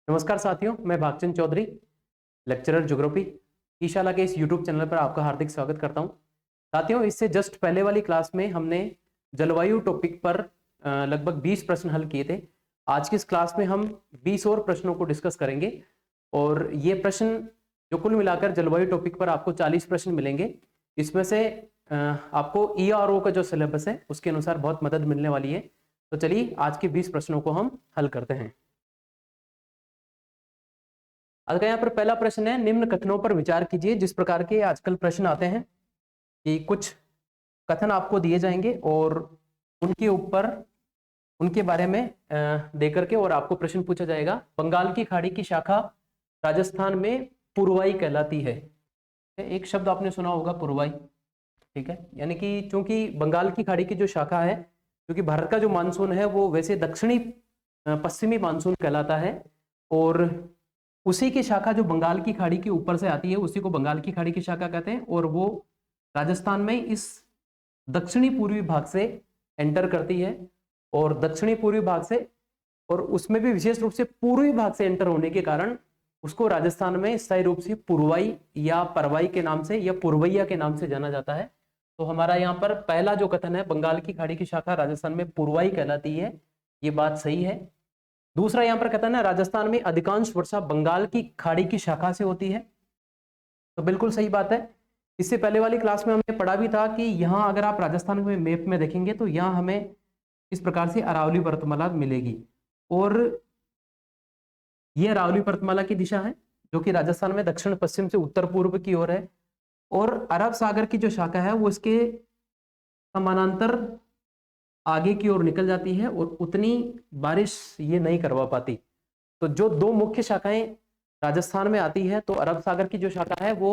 नमस्कार साथियों, मैं भागचंद चौधरी, लेक्चरर ज्योग्राफी ईशाला के इस यूट्यूब चैनल पर आपका हार्दिक स्वागत करता हूं। साथियों, इससे जस्ट पहले वाली क्लास में हमने जलवायु टॉपिक पर लगभग 20 प्रश्न हल किए थे। आज की इस क्लास में हम 20 और प्रश्नों को डिस्कस करेंगे और ये प्रश्न जो कुल मिलाकर जलवायु टॉपिक पर आपको 40 प्रश्न मिलेंगे। इसमें से आपको ERO का जो सिलेबस है उसके अनुसार बहुत मदद मिलने वाली है। तो चलिए आज के 20 प्रश्नों को हम हल करते हैं। अगर यहाँ पर पहला प्रश्न है, निम्न कथनों पर विचार कीजिए। जिस प्रकार के आजकल प्रश्न आते हैं कि कुछ कथन आपको दिए जाएंगे और उनके ऊपर उनके बारे में दे करके और आपको प्रश्न पूछा जाएगा। बंगाल की खाड़ी की शाखा राजस्थान में पुरवाई कहलाती है। एक शब्द आपने सुना होगा, पुरवाई। ठीक है, यानी कि चूंकि बंगाल की खाड़ी की जो शाखा है, क्योंकि भारत का जो मानसून है वो वैसे दक्षिणी पश्चिमी मानसून कहलाता है और उसी की शाखा जो बंगाल की खाड़ी के ऊपर से आती है उसी को बंगाल की खाड़ी की शाखा कहते हैं और वो राजस्थान में इस दक्षिणी पूर्वी भाग से एंटर करती है और दक्षिणी पूर्वी भाग से और उसमें भी विशेष रूप से पूर्वी भाग से एंटर होने के कारण उसको राजस्थान में स्थायी रूप से पुरवाई या परवाई के नाम से या पुरवैया के नाम से जाना जाता है। तो हमारा यहाँ पर पहला जो कथन है, बंगाल की खाड़ी की शाखा राजस्थान में पुरवाई कहलाती है, ये बात सही है। दूसरा यहाँ पर कहता है ना, राजस्थान में अधिकांश वर्षा बंगाल की खाड़ी की शाखा से होती है, तो बिल्कुल सही बात है। इससे पहले वाली क्लास में हमने पढ़ा भी था कि यहाँ अगर आप राजस्थान में मैप में देखेंगे तो यहाँ हमें इस प्रकार से अरावली पर्वतमाला मिलेगी और ये अरावली पर्वतमाला की दिशा है जो कि राजस्थान में दक्षिण पश्चिम से उत्तर पूर्व की ओर है और अरब सागर की जो शाखा है वो इसके समानांतर आगे की ओर निकल जाती है और उतनी बारिश ये नहीं करवा पाती। तो जो दो मुख्य शाखाएं राजस्थान में आती है, तो अरब सागर की जो शाखा है वो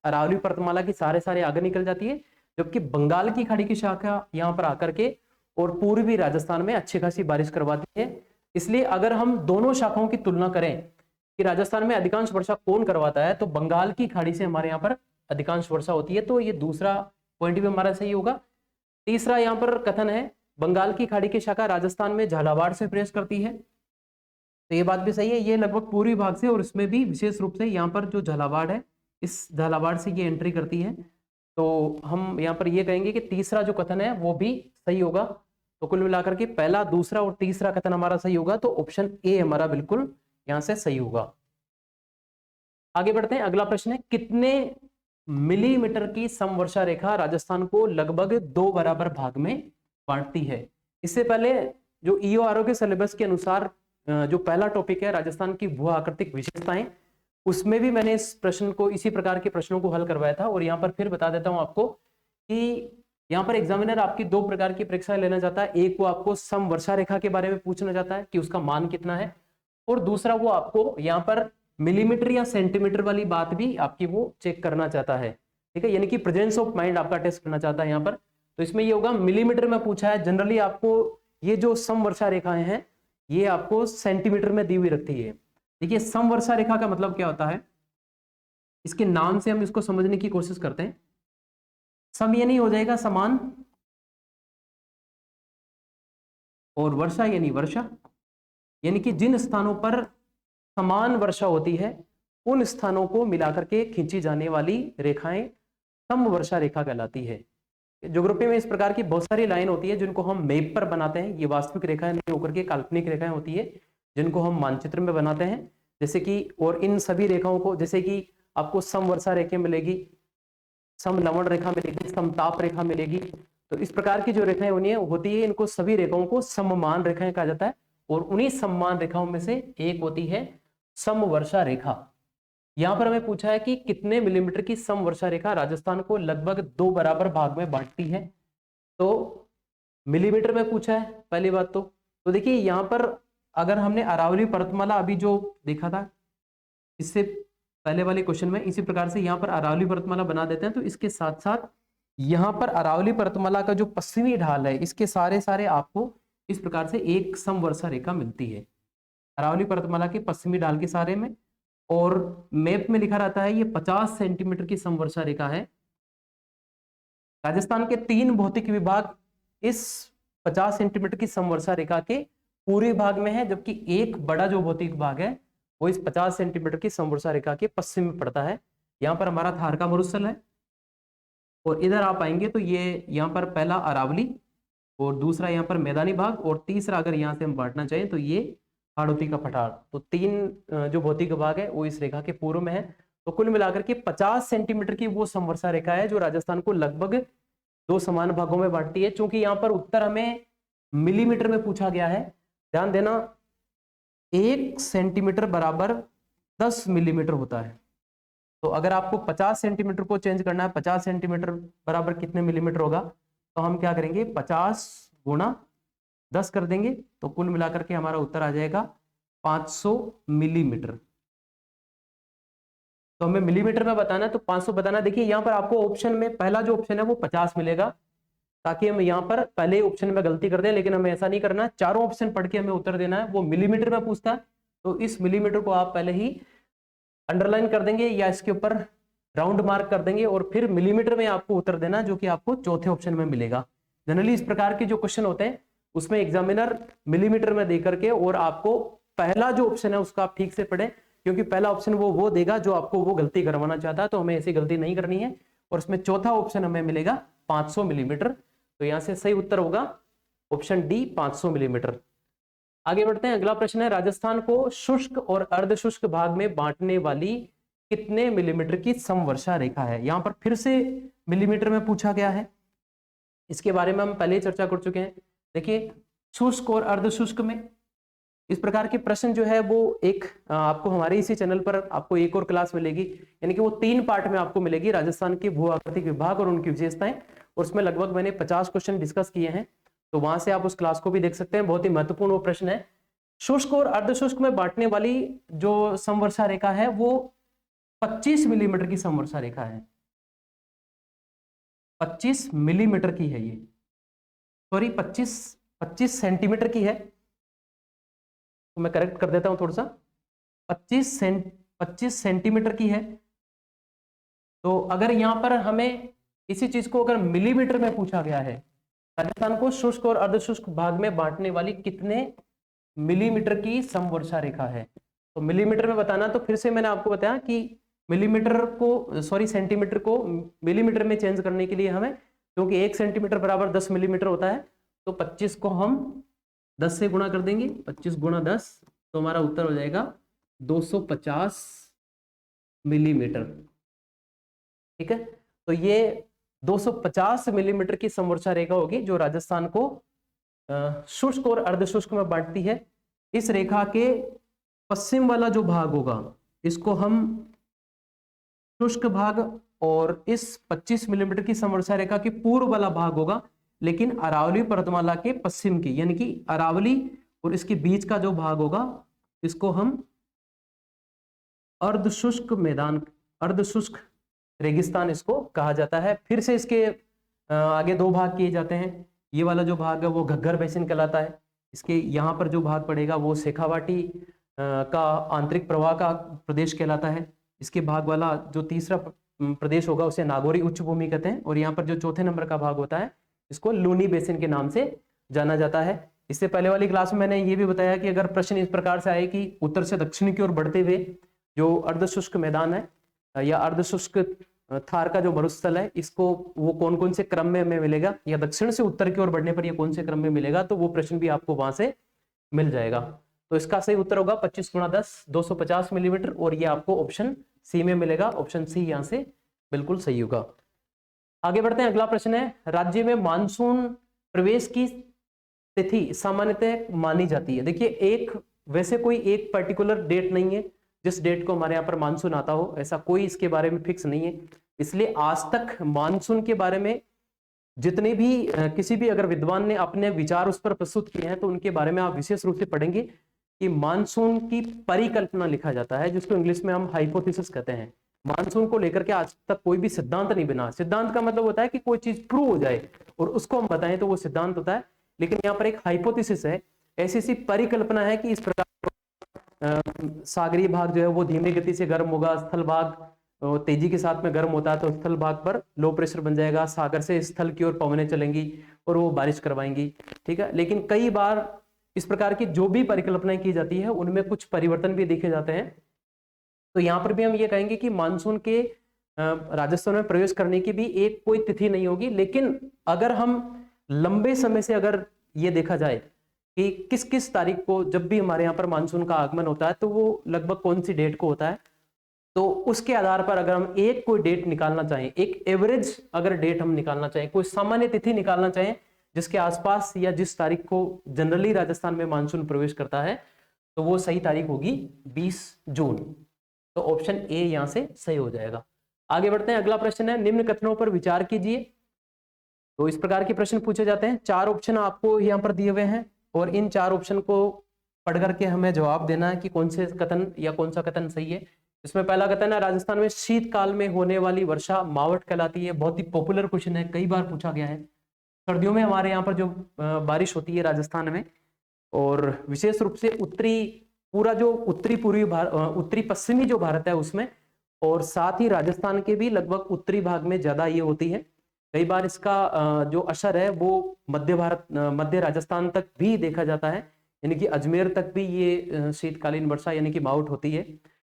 अरावली पर्वतमाला की सारे आगे निकल जाती है, जबकि बंगाल की खाड़ी की शाखा यहाँ पर आकर के और पूर्वी राजस्थान में अच्छी खासी बारिश करवाती है। इसलिए अगर हम दोनों शाखाओं की तुलना करें कि राजस्थान में अधिकांश वर्षा कौन करवाता है, तो बंगाल की खाड़ी से हमारे यहाँ पर अधिकांश वर्षा होती है। तो ये दूसरा पॉइंट भी हमारा सही होगा। तीसरा यहाँ पर कथन है, बंगाल की खाड़ी की शाखा राजस्थान में झालावाड़ से प्रवेश करती है, तो ये बात भी सही है। ये लगभग पूर्वी भाग से और इसमें भी विशेष रूप से यहाँ पर जो झालावाड़ है, इस झालावाड़ से ये एंट्री करती है। तो हम यहाँ पर ये कहेंगे कि तीसरा जो कथन है वो भी सही होगा। तो कुल मिलाकर के पहला, दूसरा और तीसरा कथन हमारा सही होगा, तो ऑप्शन ए हमारा बिल्कुल यहाँ से सही होगा। आगे बढ़ते हैं। अगला प्रश्न है, कितने मिलीमीटर की समवर्षा रेखा राजस्थान को लगभग 2 बराबर भाग में बांटती है? इससे पहले जो EORO के सिलेबस के अनुसार जो पहला टॉपिक है राजस्थान की भू आकृतिक विशेषताएं, उसमें भी मैंने इस प्रश्न को, इसी प्रकार के प्रश्नों को हल करवाया था और यहाँ पर फिर बता देता हूं आपको कि यहाँ पर एग्जामिनर आपकी 2 प्रकार की परीक्षाएं लेना चाहता है। एक वो आपको समवर्षा रेखा के बारे में पूछना चाहता है कि उसका मान कितना है, और दूसरा वो आपको यहाँ पर मिलीमीटर या सेंटीमीटर वाली बात भी आपकी वो चेक करना चाहता है। ठीक है, यानी कि प्रेजेंस ऑफ माइंड आपका टेस्ट करना चाहता है यहाँ पर। तो इसमें ये होगा, मिलीमीटर में पूछा है। जनरली आपको ये जो समवर्षा रेखाएं हैं ये आपको सेंटीमीटर में दी हुई रखती है। देखिए, समवर्षा रेखा का मतलब क्या होता है, इसके नाम से हम इसको समझने की कोशिश करते हैं। सम ये नहीं हो जाएगा समान, और वर्षा यानी वर्षा, यानी कि जिन स्थानों पर समान वर्षा होती है उन स्थानों को मिलाकर के खींची जाने वाली रेखाएं समवर्षा रेखा कहलाती है। ज्योग्राफी में इस प्रकार की बहुत सारी लाइन होती है जिनको हम मैप पर बनाते हैं। ये वास्तविक रेखाएं नहीं होकर के काल्पनिक रेखाएं होती है जिनको हम मानचित्र में बनाते हैं। जैसे कि, और इन सभी रेखाओं को, जैसे कि आपको समवर्षा रेखा मिलेगी, समलवण रेखा मिलेगी, समताप रेखा मिलेगी, तो इस प्रकार की जो रेखाएं होती है इनको सभी रेखाओं को सममान रेखाएं कहा जाता है और उन्हीं सममान रेखाओं में से एक होती है समवर्षा रेखा। यहां पर हमें पूछा है कि कितने मिलीमीटर की समवर्षा रेखा राजस्थान को लगभग 2 बराबर भाग में बांटती है, तो मिलीमीटर में पूछा है पहली बात। तो देखिए यहां पर अगर हमने अरावली पर्वतमाला अभी जो देखा था इससे पहले वाले क्वेश्चन में, इसी प्रकार से यहाँ पर अरावली पर्वतमाला बना देते हैं, तो इसके साथ साथ यहाँ पर अरावली पर्वतमाला का जो पश्चिमी ढाल है इसके सारे आपको इस प्रकार से एक समवर्षा रेखा मिलती है अरावली पर्वतमाला के पश्चिमी ढाल के सारे में, और मैप में लिखा रहता है ये 50 सेंटीमीटर की समवर्षा रेखा है। राजस्थान के 3 भौतिक विभाग इस 50 सेंटीमीटर की समवर्षा रेखा के पूर्वी भाग में है, जबकि एक बड़ा जो भौतिक भाग है वो इस 50 सेंटीमीटर की समवर्षा रेखा के पश्चिम में पड़ता है। यहाँ पर हमारा थार का मरुस्थल है और इधर आप आएंगे तो ये यहाँ पर पहला अरावली और दूसरा यहाँ पर मैदानी भाग और तीसरा अगर यहाँ से हम बांटना चाहें तो ये हाड़ौती का पठार। तो 3 जो भौतिक भाग है वो इस रेखा के पूर्व में है। तो कुल मिलाकर के 50 सेंटीमीटर की वो समवर्षा रेखा है जो राजस्थान को लगभग 2 समान भागों में बांटती है। चूंकि यहाँ पर उत्तर हमें मिलीमीटर में पूछा गया है, ध्यान देना 1 सेंटीमीटर बराबर 10 मिलीमीटर होता है। तो अगर आपको 50 सेंटीमीटर को चेंज करना है, 50 सेंटीमीटर बराबर कितने मिलीमीटर होगा, तो हम क्या करेंगे 50 गुणा 10 कर देंगे तो कुल मिलाकर के हमारा उत्तर आ जाएगा 500 मिलीमीटर। तो हमें मिलीमीटर में बताना है तो 500 बताना। देखिए यहाँ पर आपको ऑप्शन में पहला जो ऑप्शन है वो 50 मिलेगा, ताकि हम यहाँ पर पहले ऑप्शन में गलती कर दें, लेकिन हमें ऐसा नहीं करना। चारों ऑप्शन पढ़ के हमें उत्तर देना है। वो मिलीमीटर में पूछता है तो इस मिलीमीटर को आप पहले ही अंडरलाइन कर देंगे या इसके ऊपर राउंड मार्क कर देंगे और फिर मिलीमीटर में आपको उत्तर देना, जो कि आपको चौथे ऑप्शन में मिलेगा। जनरली इस प्रकार के जो क्वेश्चन होते हैं उसमें एग्जामिनर मिलीमीटर में देकर के, और आपको पहला जो ऑप्शन है उसका आप ठीक से पढ़ें, क्योंकि पहला ऑप्शन वो देगा जो आपको वो गलती करवाना चाहता है। तो हमें ऐसी गलती नहीं करनी है। और उसमें चौथा ऑप्शन हमें मिलेगा 500 मिलीमीटर। तो यहां से सही उत्तर होगा ऑप्शन डी 500 मिलीमीटर। आगे बढ़ते हैं। अगला प्रश्न है, राजस्थान को शुष्क और अर्धशुष्क भाग में बांटने वाली कितने मिलीमीटर की समवर्षा रेखा है। यहां पर फिर से मिलीमीटर में पूछा गया है। इसके बारे में हम पहले ही चर्चा कर चुके हैं। देखिए शुष्क और अर्धशुष्क में इस प्रकार के प्रश्न जो है वो एक आपको हमारे इसी चैनल पर आपको एक और क्लास मिलेगी, यानी कि वो 3 पार्ट में आपको मिलेगी, राजस्थान के भू आकृतिक विभाग और उनकी विशेषताएं। और उसमें लगभग मैंने 50 क्वेश्चन डिस्कस किए हैं, तो वहां से आप उस क्लास को भी देख सकते हैं। बहुत ही महत्वपूर्ण वो प्रश्न है। शुष्क और अर्धशुष्क में बांटने वाली जो समवर्षा रेखा है वो 25 मिलीमीटर की समवर्षा रेखा है। 25 मिलीमीटर की है ये, सॉरी 25 सेंटीमीटर की है। तो मैं करेक्ट कर देता हूं थोड़ा सा, 25 सेंटीमीटर की है। तो अगर यहां पर हमें इसी चीज को अगर मिलीमीटर में पूछा गया है, राजस्थान को शुष्क और अर्धशुष्क भाग में बांटने वाली कितने मिलीमीटर की समवर्षा रेखा है, तो मिलीमीटर में बताना। तो फिर से मैंने आपको बताया कि मिलीमीटर को सेंटीमीटर को मिलीमीटर में चेंज करने के लिए हमें, क्योंकि 1 सेंटीमीटर बराबर 10 मिलीमीटर होता है, तो 25 को हम 10 से गुणा कर देंगे। 25 गुणा 10 तो हमारा उत्तर हो जाएगा 250 मिलीमीटर। ठीक है, तो ये 250 मिलीमीटर की समवर्षा रेखा होगी जो राजस्थान को शुष्क और अर्धशुष्क में बांटती है। इस रेखा के पश्चिम वाला जो भाग होगा इसको हम शुष्क भाग, और इस 25 मिलीमीटर की समवर्षा रेखा के पूर्व वाला भाग होगा, लेकिन अरावली पर्वतमाला के पश्चिम की, यानी कि अरावली और इसके बीच का जो भाग होगा इसको हम अर्धशुष्क मैदान, अर्धशुष्क रेगिस्तान इसको कहा जाता है। फिर से इसके आगे 2 भाग किए जाते हैं। ये वाला जो भाग है वो घग्गर बेसिन कहलाता है। इसके यहाँ पर जो भाग पड़ेगा वो शेखावाटी का आंतरिक प्रवाह का प्रदेश कहलाता है। इसके भाग वाला जो तीसरा प्रदेश होगा उसे नागौरी उच्च भूमि कहते हैं। और यहाँ पर जो चौथे नंबर का भाग होता है इसको लूनी बेसिन के नाम से जाना जाता है। इससे पहले वाली क्लास में मैंने ये भी बताया कि अगर प्रश्न इस प्रकार से आए कि उत्तर से दक्षिण की ओर बढ़ते हुए जो अर्धशुष्क मैदान है या अर्धशुष्क थार का जो मरुस्थल है, इसको वो कौन कौन से क्रम में हमें मिलेगा, या दक्षिण से उत्तर की ओर बढ़ने पर ये कौन से क्रम में मिलेगा, तो वो प्रश्न भी आपको वहां से मिल जाएगा। तो इसका सही उत्तर होगा 25 गुणा 10 250 मिलीमीटर, और ये आपको ऑप्शन सी में मिलेगा। ऑप्शन सी यहाँ से बिल्कुल सही होगा। आगे बढ़ते हैं। अगला प्रश्न है, राज्य में मानसून प्रवेश की तिथि सामान्यतः मानी जाती है। देखिए वैसे कोई एक पर्टिकुलर डेट नहीं है जिस डेट को हमारे यहाँ पर मानसून आता हो, ऐसा कोई इसके बारे में फिक्स नहीं है। इसलिए आज तक मानसून के बारे में जितने भी किसी भी अगर विद्वान ने अपने विचार उस पर प्रस्तुत किए हैं तो उनके बारे में आप विशेष रूप से पढ़ेंगे कि मानसून की परिकल्पना लिखा जाता है, जिसको इंग्लिश में हम हाइपोथेसिस कहते हैं। मानसून को लेकर के आज तक कोई भी सिद्धांत नहीं बना। सिद्धांत का मतलब होता है कि कोई चीज प्रूव हो जाए और उसको हम बताएं तो वो सिद्धांत होता है। लेकिन यहाँ पर एक हाइपोथेसिस है, ऐसी सी परिकल्पना है कि इस प्रकार सागरीय भाग जो है वो धीमी गति से गर्म होगा, स्थल भाग तेजी के साथ में गर्म होता है, तो स्थल भाग पर लो प्रेशर बन जाएगा, सागर से स्थल की ओर पवनें चलेंगी और वो बारिश करवाएंगी। ठीक है, लेकिन कई बार इस प्रकार की जो भी परिकल्पनाएं की जाती है उनमें कुछ परिवर्तन भी देखे जाते हैं। तो यहाँ पर भी हम ये कहेंगे कि मानसून के राजस्थान में प्रवेश करने की भी एक कोई तिथि नहीं होगी, लेकिन अगर हम लंबे समय से अगर ये देखा जाए कि किस किस तारीख को जब भी हमारे यहाँ पर मानसून का आगमन होता है तो वो लगभग कौन सी डेट को होता है, तो उसके आधार पर अगर हम एक कोई डेट निकालना चाहें, एक एवरेज अगर डेट हम निकालना चाहें, कोई सामान्य तिथि निकालना चाहें जिसके आसपास या जिस तारीख को जनरली राजस्थान में मानसून प्रवेश करता है, तो वो सही तारीख होगी 20 जून। तो ऑप्शन ए यहां से सही हो जाएगा। आगे बढ़ते हैं, अगला प्रश्न है निम्न कथनों पर विचार कीजिए। तो इस प्रकार के प्रश्न पूछे जाते हैं। 4 ऑप्शन आपको यहाँ पर दिए हुए हैं और इन 4 ऑप्शन को पढ़ करके हमें जवाब देना है कि कौन से कथन या कौन सा कथन सही है। इसमें पहला कथन है राजस्थान में शीतकाल में होने वाली वर्षा मावट कहलाती है। बहुत ही पॉपुलर क्वेश्चन है, कई बार पूछा गया है। सर्दियों में हमारे यहाँ पर जो बारिश होती है राजस्थान में, और विशेष रूप से पूरा जो उत्तरी पश्चिमी जो भारत है उसमें, और साथ ही राजस्थान के भी लगभग उत्तरी भाग में ज्यादा ये होती है। कई बार इसका जो असर है वो मध्य राजस्थान तक भी देखा जाता है, यानी कि अजमेर तक भी ये शीतकालीन वर्षा यानी कि मावट होती है।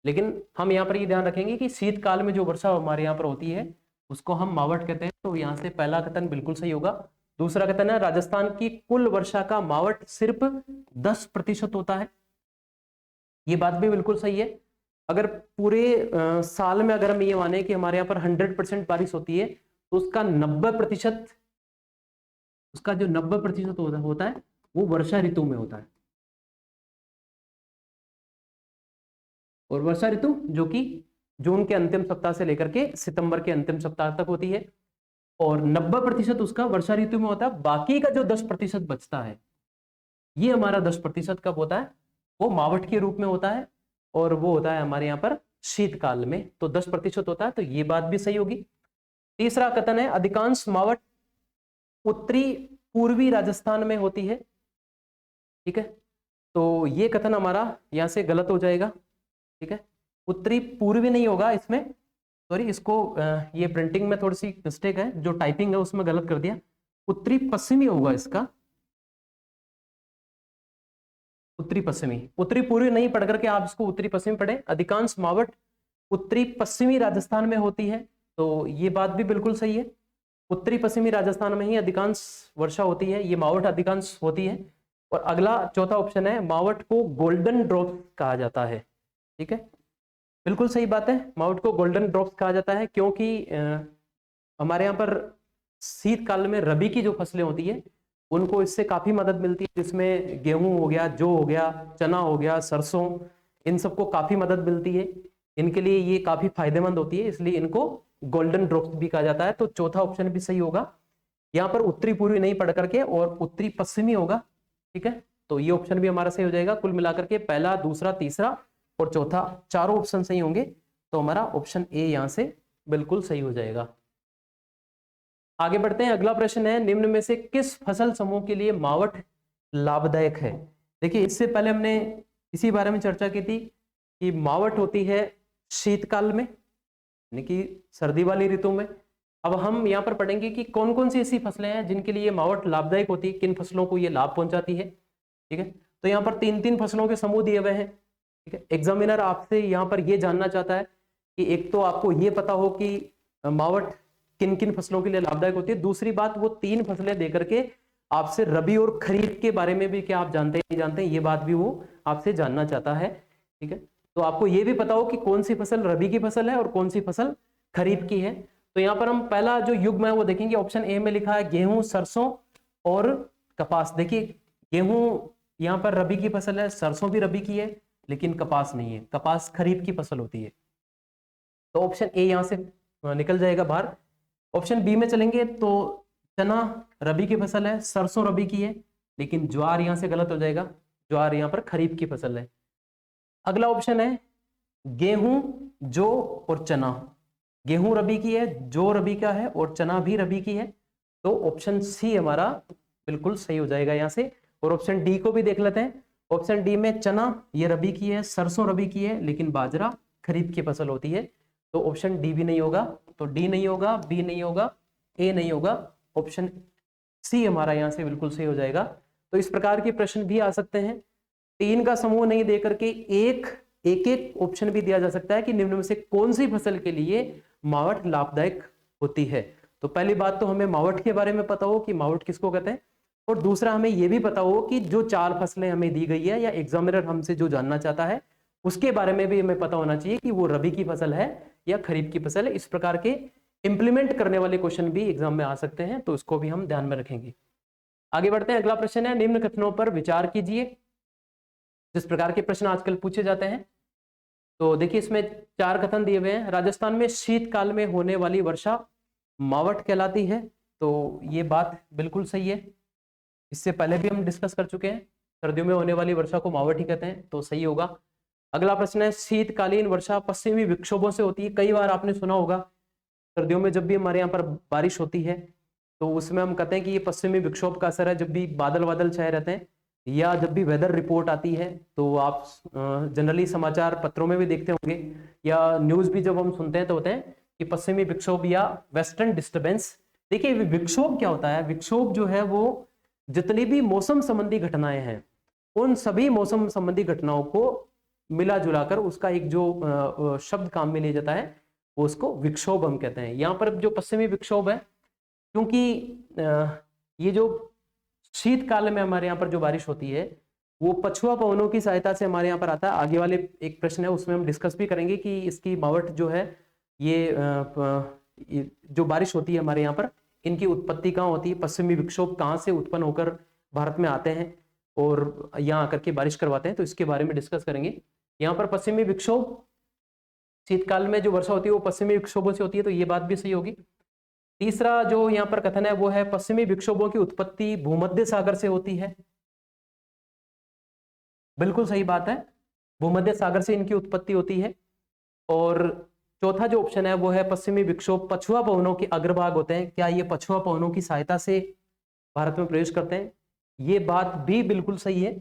लेकिन हम यहाँ पर ये ध्यान रखेंगे कि शीतकाल में जो वर्षा हमारे यहाँ पर होती है उसको हम मावट कहते हैं। तो यहाँ से पहला कथन बिल्कुल सही होगा। दूसरा कथन है राजस्थान की कुल वर्षा का मावट सिर्फ 10% होता है। ये बात भी बिल्कुल सही है। अगर पूरे साल में अगर हम ये माने कि हमारे यहाँ पर 100% बारिश होती है तो उसका 90%, उसका जो 90% होता है वो वर्षा ऋतु में होता है। और वर्षा ऋतु जो कि जून के अंतिम सप्ताह से लेकर के सितंबर के अंतिम सप्ताह तक होती है, और 90% उसका वर्षा ऋतु में होता है। बाकी का जो 10% बचता है, ये हमारा 10% कब होता है, वो मावट के रूप में होता है, और वो होता है हमारे यहाँ पर शीतकाल में। तो 10% होता है, तो ये बात भी सही होगी। तीसरा कथन है अधिकांश मावट उत्तरी पूर्वी राजस्थान में होती है। ठीक है, तो ये कथन हमारा यहाँ से गलत हो जाएगा। ठीक है, उत्तरी पूर्वी नहीं होगा इसमें, सॉरी, इसको ये प्रिंटिंग में थोड़ी सी मिस्टेक है, जो टाइपिंग है उसमें गलत कर दिया। उत्तरी पश्चिमी होगा इसका, उत्तरी पश्चिमी। उत्तरी पूर्वी नहीं पढ़ करके आप इसको उत्तरी पश्चिमी पढ़े। अधिकांश मावट उत्तरी पश्चिमी राजस्थान में होती है, तो ये बात भी बिल्कुल सही है। उत्तरी पश्चिमी राजस्थान में ही अधिकांश वर्षा होती है, ये मावट अधिकांश होती है। और अगला चौथा ऑप्शन है मावट को गोल्डन ड्रॉप कहा जाता है। ठीक है, बिल्कुल सही बात है, मावट को गोल्डन ड्रॉप्स कहा जाता है क्योंकि हमारे यहाँ पर शीतकाल में रबी की जो फसलें होती है उनको इससे काफी मदद मिलती है, जिसमें गेहूं हो गया, जौ हो गया, चना हो गया, सरसों, इन सबको काफी मदद मिलती है। इनके लिए ये काफी फायदेमंद होती है, इसलिए इनको गोल्डन ड्रॉप्स भी कहा जाता है। तो चौथा ऑप्शन भी सही होगा। यहाँ पर उत्तरी पूर्वी नहीं पढ़ करके और उत्तरी पश्चिमी होगा। ठीक है, तो ये ऑप्शन भी हमारा सही हो जाएगा। कुल मिलाकर के पहला, दूसरा, तीसरा और चौथा, चारों ऑप्शन सही होंगे, तो हमारा ऑप्शन ए यहां से बिल्कुल सही हो जाएगा। आगे बढ़ते हैं, अगला प्रश्न है निम्न में से किस फसल समूह के लिए मावट लाभदायक है। देखिए, इससे पहले हमने इसी बारे में चर्चा की थी कि मावट होती है शीतकाल में, यानी कि सर्दी वाली ऋतु में। अब हम यहाँ पर पढ़ेंगे कि कौन कौन सी ऐसी फसलें हैं जिनके लिए मावट लाभदायक होती है, किन फसलों को ये लाभ पहुंचाती है। ठीक है, तो यहाँ पर 3-3 फसलों के समूह दिए हुए हैं। ठीक है, एग्जामिनर आपसे यहाँ पर ये जानना चाहता है कि एक तो आपको ये पता हो कि मावट किन किन फसलों के लिए लाभदायक होती है, दूसरी बात वो 3 फसलें देकर के आपसे रबी और खरीफ के बारे में भी क्या आप जानते हैं नहीं जानते हैं, ये बात भी वो आपसे जानना चाहता है। ठीक है, तो आपको ये भी पता हो कि कौन सी फसल रबी की फसल है और कौन सी फसल खरीफ की है। तो यहाँ पर हम पहला जो युग्म है वो देखेंगे। ऑप्शन ए में लिखा है गेहूं, सरसों और कपास। देखिए, गेहूं यहाँ पर रबी की फसल है, सरसों भी रबी की है, लेकिन कपास नहीं है, कपास खरीफ की फसल होती है। तो ऑप्शन ए यहां से निकल जाएगा बाहर। ऑप्शन बी में चलेंगे तो चना रबी की फसल है, सरसों रबी की है, लेकिन ज्वार यहां से गलत हो जाएगा, ज्वार यहां पर खरीफ की फसल है। अगला ऑप्शन है गेहूं, जौ और चना। गेहूं रबी की है, जौ रबी का है और चना भी रबी की है। तो ऑप्शन सी हमारा बिल्कुल सही हो जाएगा यहाँ से। और ऑप्शन डी को भी देख लेते हैं। ऑप्शन डी में चना ये रबी की है, सरसों रबी की है, लेकिन बाजरा खरीफ की फसल होती है। तो ऑप्शन डी भी नहीं होगा, तो डी नहीं होगा, बी नहीं होगा, ए नहीं होगा, ऑप्शन सी हमारा यहाँ से बिल्कुल सही हो जाएगा। तो इस प्रकार के प्रश्न भी आ सकते हैं। 3 का समूह नहीं दे करके एक एक ऑप्शन भी दिया जा सकता है कि निम्न में से कौन सी फसल के लिए मावठ लाभदायक होती है। तो पहली बात तो हमें मावठ के बारे में पता हो कि मावठ किसको कहते हैं, और दूसरा हमें यह भी पता हो कि जो 4 फसलें हमें दी गई है या एग्जामिनर हमसे जो जानना चाहता है उसके बारे में भी हमें पता होना चाहिए कि वो रबी की फसल है या खरीफ की फसल है। इस प्रकार के इंप्लीमेंट करने वाले क्वेश्चन भी एग्जाम में आ सकते हैं, तो इसको भी हम ध्यान में रखेंगे। आगे बढ़ते हैं, अगला प्रश्न है, निम्न कथनों पर विचार कीजिए। जिस प्रकार के प्रश्न आजकल पूछे जाते हैं, तो देखिए इसमें 4 कथन दिए हुए हैं। राजस्थान में शीतकाल में होने वाली वर्षा मावठ कहलाती है, तो ये बात बिल्कुल सही है। इससे पहले भी हम डिस्कस कर चुके हैं, सर्दियों में होने वाली वर्षा को मावठ ही कहते हैं, तो सही होगा। अगला प्रश्न है, शीतकालीन वर्षा पश्चिमी विक्षोभों से होती है। कई बार आपने सुना होगा सर्दियों में जब भी हमारे यहाँ पर बारिश होती है तो उसमें हम कहते हैं कि ये पश्चिमी विक्षोभ का असर है। जब भी बादल बादल छाए रहते हैं या जब भी वेदर रिपोर्ट आती है तो आप जनरली समाचार पत्रों में भी देखते होंगे या न्यूज भी जब हम सुनते हैं तो होते हैं कि पश्चिमी विक्षोभ या वेस्टर्न डिस्टर्बेंस। देखिए विक्षोभ क्या होता है, विक्षोभ जो है वो जितनी भी मौसम संबंधी घटनाएं हैं उन सभी मौसम संबंधी घटनाओं को मिला जुलाकर उसका एक जो शब्द काम में लिया जाता है वो उसको विक्षोभ हम कहते हैं। यहाँ पर जो पश्चिमी विक्षोभ है, क्योंकि ये जो शीतकाल में हमारे यहाँ पर जो बारिश होती है वो पछुआ पवनों की सहायता से हमारे यहाँ पर आता है। आगे वाले एक प्रश्न है उसमें हम डिस्कस भी करेंगे कि इसकी मावठ जो है ये जो बारिश होती है हमारे यहाँ पर इनकी उत्पत्ति कहाँ होती है, पश्चिमी विक्षोभ कहाँ से उत्पन्न होकर भारत में आते हैं और यहाँ आकर के बारिश करवाते हैं, तो इसके बारे में डिस्कस करेंगे। यहाँ पर पश्चिमी विक्षोभ शीतकाल में जो वर्षा होती है वो पश्चिमी विक्षोभों से होती है, तो ये बात भी सही होगी। तीसरा जो यहाँ पर कथन है वो है पश्चिमी विक्षोभों की उत्पत्ति भूमध्य सागर से होती है। बिल्कुल सही बात है, भूमध्य सागर से इनकी उत्पत्ति होती है। और चौथा जो ऑप्शन है वो है पश्चिमी विक्षोभ पछुआ पवनों के अग्रभाग होते हैं। क्या ये पछुआ पवनों की सहायता से भारत में प्रवेश करते हैं? ये बात भी बिल्कुल सही है,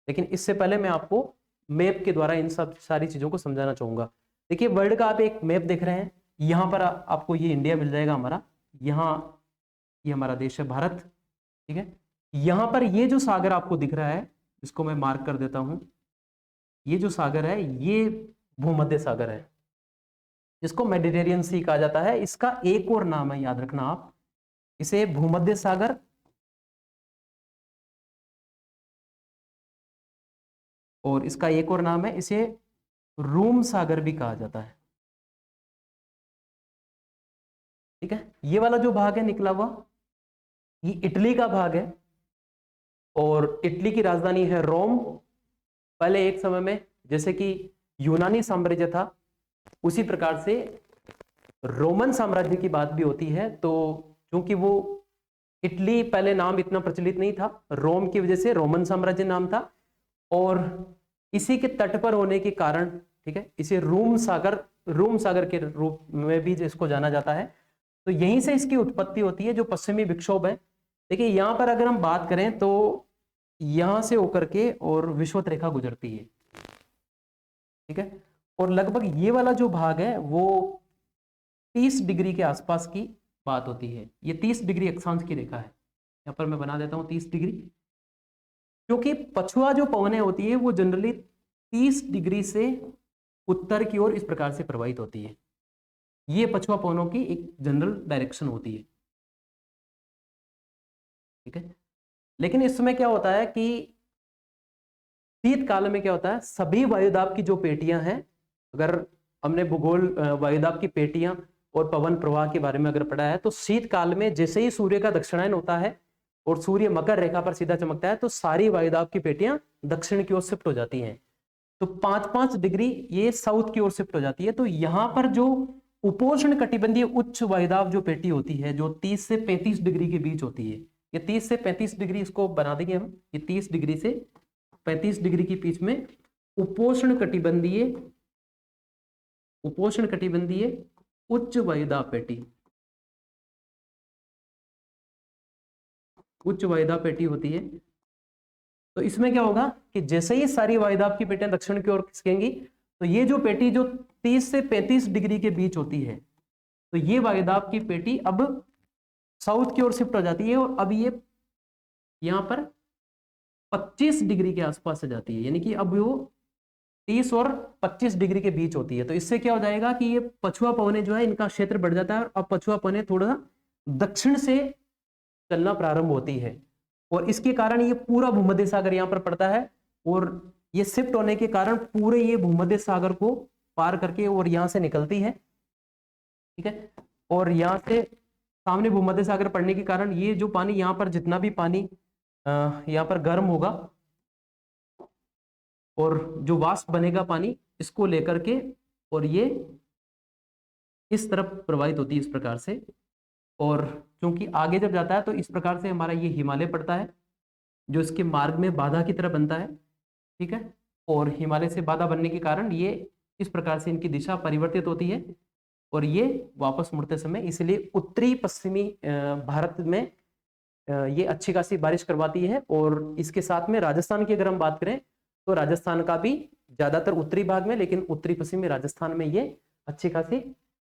लेकिन इससे पहले मैं आपको मैप के द्वारा इन सब सारी चीजों को समझाना चाहूंगा। देखिए वर्ल्ड का आप एक मैप देख रहे हैं, यहाँ पर आपको ये इंडिया मिल जाएगा हमारा, यहाँ ये हमारा देश है भारत, ठीक है। यहाँ पर ये जो सागर आपको दिख रहा है इसको मैं मार्क कर देता हूं, ये जो सागर है ये भूमध्य सागर है, इसको मेडिटेरियन सी कहा जाता है। इसका एक और नाम है, याद रखना आप, इसे भूमध्य सागर और इसका एक और नाम है, इसे रूम सागर भी कहा जाता है, ठीक है। ये वाला जो भाग है निकला हुआ ये इटली का भाग है और इटली की राजधानी है रोम। पहले एक समय में जैसे कि यूनानी साम्राज्य था उसी प्रकार से रोमन साम्राज्य की बात भी होती है। तो क्योंकि वो इटली पहले नाम इतना प्रचलित नहीं था, रोम की वजह से रोमन साम्राज्य नाम था और इसी के तट पर होने के कारण, ठीक है, इसे रूम सागर के रूप में भी इसको जाना जाता है। तो यहीं से इसकी उत्पत्ति होती है जो पश्चिमी विक्षोभ है। देखिए यहाँ पर अगर हम बात करें तो यहां से होकर के और विषुवत रेखा गुजरती है, ठीक है, और लगभग ये वाला जो भाग है वो 30 डिग्री के आसपास की बात होती है। ये 30 डिग्री अक्षांश की रेखा है, यहाँ पर मैं बना देता हूँ 30 डिग्री, क्योंकि पछुआ जो पवनें होती है वो जनरली 30 डिग्री से उत्तर की ओर इस प्रकार से प्रवाहित होती है। ये पछुआ पवनों की एक जनरल डायरेक्शन होती है, ठीक है। लेकिन इस समय क्या होता है कि शीतकाल में क्या होता है, सभी वायुदाब की जो पेटियां हैं, अगर हमने भूगोल वायुदाब की पेटियां और पवन प्रवाह के बारे में अगर पढ़ा है तो शीतकाल में जैसे ही सूर्य का दक्षिणायन होता है और सूर्य मकर रेखा पर सीधा चमकता है तो सारी वायुदाब की पेटियां दक्षिण की ओर शिफ्ट हो जाती हैं। तो 5-5 डिग्री ये साउथ की ओर शिफ्ट हो जाती है। तो यहाँ पर जो उपोष्ण कटिबंधीय उच्च वायुदाब जो पेटी होती है जो 30 से 35 डिग्री के बीच होती है, ये 30 से 35 डिग्री इसको बना देंगे हम, ये 30 डिग्री से 35 डिग्री के बीच में उपोष्ण कटिबंधीय उच्च वायुदाब पेटी होती है। तो इसमें क्या होगा कि जैसे ही सारी वायुदाब की पेटियां दक्षिण की ओर खिसकेंगी तो ये जो पेटी जो 30 से 35 डिग्री के बीच होती है तो ये वायुदाब की पेटी अब साउथ की ओर शिफ्ट हो जाती है और अब ये यहाँ पर 25 डिग्री के आसपास आ जाती है, यानी कि अब वो 30 और 25 डिग्री के बीच होती है। तो इससे क्या हो जाएगा कि ये पछुआ पवने जो है इनका क्षेत्र बढ़ जाता है, और अब पछुआ पवने थोड़ा दक्षिण से चलना प्रारंभ होती है, और इसके कारण ये पूरा भूमध्य सागर यहाँ पर पड़ता है, और ये शिफ्ट होने के कारण पूरे ये भूमध्य सागर को पार करके और यहाँ से निकलती है, ठीक है। और यहाँ से सामने भूमध्य सागर पड़ने के कारण ये जो पानी यहाँ पर जितना भी पानी यहाँ पर गर्म होगा, और जो वाष्प बनेगा पानी इसको लेकर के, और ये इस तरफ प्रवाहित होती है इस प्रकार से, और क्योंकि आगे जब जाता है तो इस प्रकार से हमारा ये हिमालय पड़ता है, जो इसके मार्ग में बाधा की तरह बनता है, ठीक है। और हिमालय से बाधा बनने के कारण ये इस प्रकार से इनकी दिशा परिवर्तित होती है, और ये वापस मुड़ते समय इसलिए उत्तरी पश्चिमी भारत में ये अच्छी खासी बारिश करवाती है। और इसके साथ में राजस्थान की अगर हम बात करें तो राजस्थान का भी ज्यादातर उत्तरी भाग में, लेकिन उत्तरी पश्चिमी राजस्थान में ये अच्छी खासी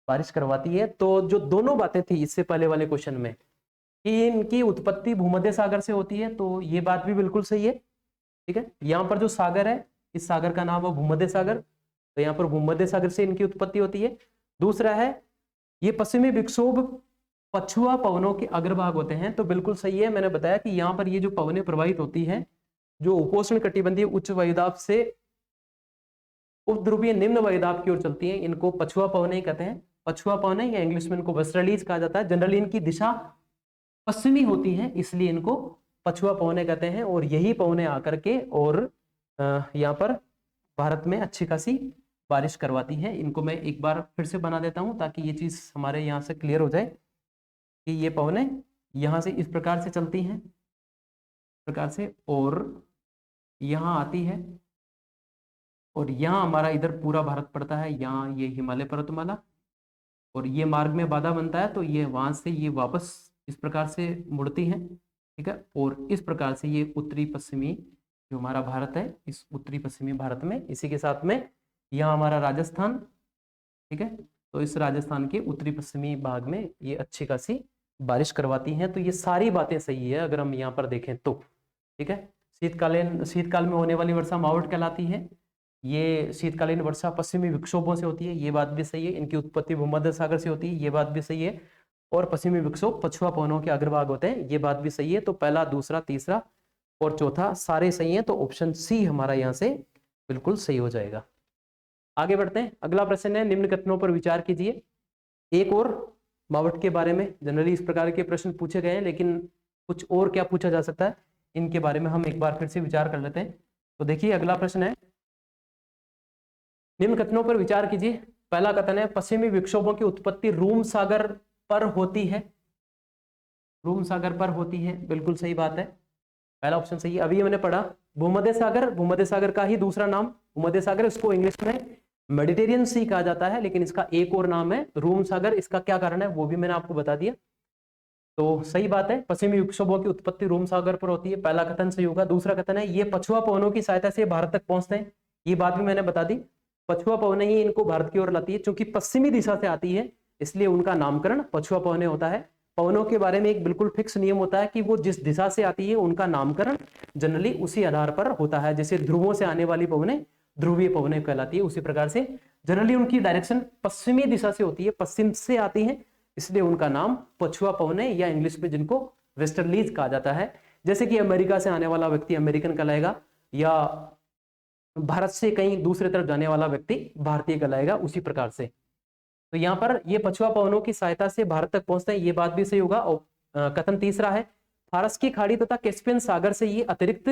बारिश करवाती है। तो जो दोनों बातें थी इससे पहले वाले क्वेश्चन में कि इनकी उत्पत्ति भूमध्य सागर से होती है, तो ये बात भी बिल्कुल सही है, ठीक है। यहाँ पर जो सागर है इस सागर का नाम है भूमध्य सागर, तो यहाँ पर भूमध्य सागर से इनकी उत्पत्ति होती है। दूसरा है ये पश्चिमी विक्षोभ पछुआ पवनों के अग्रभाग होते हैं, तो बिल्कुल सही है। मैंने बताया कि यहाँ पर ये जो पवनें प्रवाहित होती हैं जो उपोष्ण कटिबंधीय उच्च वायुदाब से उपध्रुवीय निम्न वायुदाब की ओर चलती हैं, इनको पछुआ पवनें कहते हैं। पछुआ पवनें या इंग्लिश में इनको वेस्टर्लीज कहा जाता है। जनरली इनकी दिशा पश्चिमी होती है इसलिए इनको पछुआ पवनें कहते हैं, और यही पवनें आकर के और यहाँ पर भारत में अच्छी खासी बारिश करवाती है। इनको मैं एक बार फिर से बना देता हूँ ताकि ये चीज हमारे यहाँ से क्लियर हो जाए कि ये पवनें यहाँ से इस प्रकार से चलती हैं, इस प्रकार से, और यहाँ आती है, और यहाँ हमारा इधर पूरा भारत पड़ता है, यहाँ ये हिमालय पर्वतमाला, और ये मार्ग में बाधा बनता है तो ये वहां से ये वापस इस प्रकार से मुड़ती हैं, ठीक है। और इस प्रकार से ये उत्तरी पश्चिमी जो हमारा भारत है, इस उत्तरी पश्चिमी भारत में, इसी के साथ में यहाँ हमारा राजस्थान, ठीक है, तो इस राजस्थान के उत्तरी पश्चिमी भाग में ये अच्छी खासी बारिश करवाती हैं। तो ये सारी बातें सही है अगर हम यहाँ पर देखें तो, ठीक है। शीतकाल में होने वाली वर्षा मावठ कहलाती है। ये शीतकालीन वर्षा पश्चिमी विक्षोभों से होती है, ये बात भी सही है। इनकी उत्पत्ति भूमध्य सागर से होती है, ये बात भी सही है। और पश्चिमी विक्षोभ पछुआ पवनों के अग्रभाग होते हैं, ये बात भी सही है। तो पहला, दूसरा, तीसरा और चौथा सारे सही हैं, तो ऑप्शन सी हमारा यहाँ से बिल्कुल सही हो जाएगा। आगे बढ़ते हैं। अगला प्रश्न है, निम्न कथनों पर विचार कीजिए। एक और मावठ के बारे में जनरली इस प्रकार के प्रश्न पूछे गए हैं, लेकिन कुछ और क्या पूछा जा सकता है इनके बारे में हम एक बार फिर से विचार कर लेते हैं। तो देखिए अगला प्रश्न है, निम्न कथनों पर विचार कीजिए। पहला कथन है, पश्चिमी विक्षोभों की उत्पत्ति रूम सागर पर होती है। रूम सागर पर होती है, बिल्कुल सही बात है, पहला ऑप्शन सही है। अभी मैंने पढ़ा भूमध्य सागर, भूमध्य सागर का ही दूसरा नाम भूमध्य सागर, इसको इंग्लिश में मेडिटेरियन सी कहा जाता है, लेकिन इसका एक और नाम है रूम सागर। इसका क्या कारण है वो भी मैंने आपको बता दिया। तो सही बात है, पश्चिमी विक्षोभों की उत्पत्ति रूम सागर पर होती है, पहला कथन सही होगा। दूसरा कथन है, ये पछुआ पवनों की सहायता से भारत तक पहुंचते हैं, ये बात भी मैंने बता दी। पछुआ पवनें ही इनको भारत की ओर लाती है, क्योंकि पश्चिमी दिशा से आती है इसलिए उनका नामकरण पछुआ पवने होता है। पवनों के बारे में एक बिल्कुल फिक्स नियम होता है कि वो जिस दिशा से आती है उनका नामकरण जनरली उसी आधार पर होता है। जैसे ध्रुवों से आने वाली पवनें ध्रुवीय पवनें कहलाती है, उसी प्रकार से जनरली उनकी डायरेक्शन पश्चिमी दिशा से होती है, पश्चिम से आती है, इसलिए उनका नाम पछुआ पवनें या इंग्लिश में जिनको वेस्टर्लीज कहा जाता है। जैसे कि अमेरिका से आने वाला व्यक्ति अमेरिकन कहलाएगा, या भारत से कहीं दूसरे तरफ जाने वाला व्यक्ति भारतीय कहलाएगा, उसी प्रकार से। तो यहाँ पर ये पछुआ पवनों की सहायता से भारत तक पहुंचते हैं, ये बात भी सही होगा। और कथन तीसरा है, फारस की खाड़ी तथा कैस्पियन सागर से ये अतिरिक्त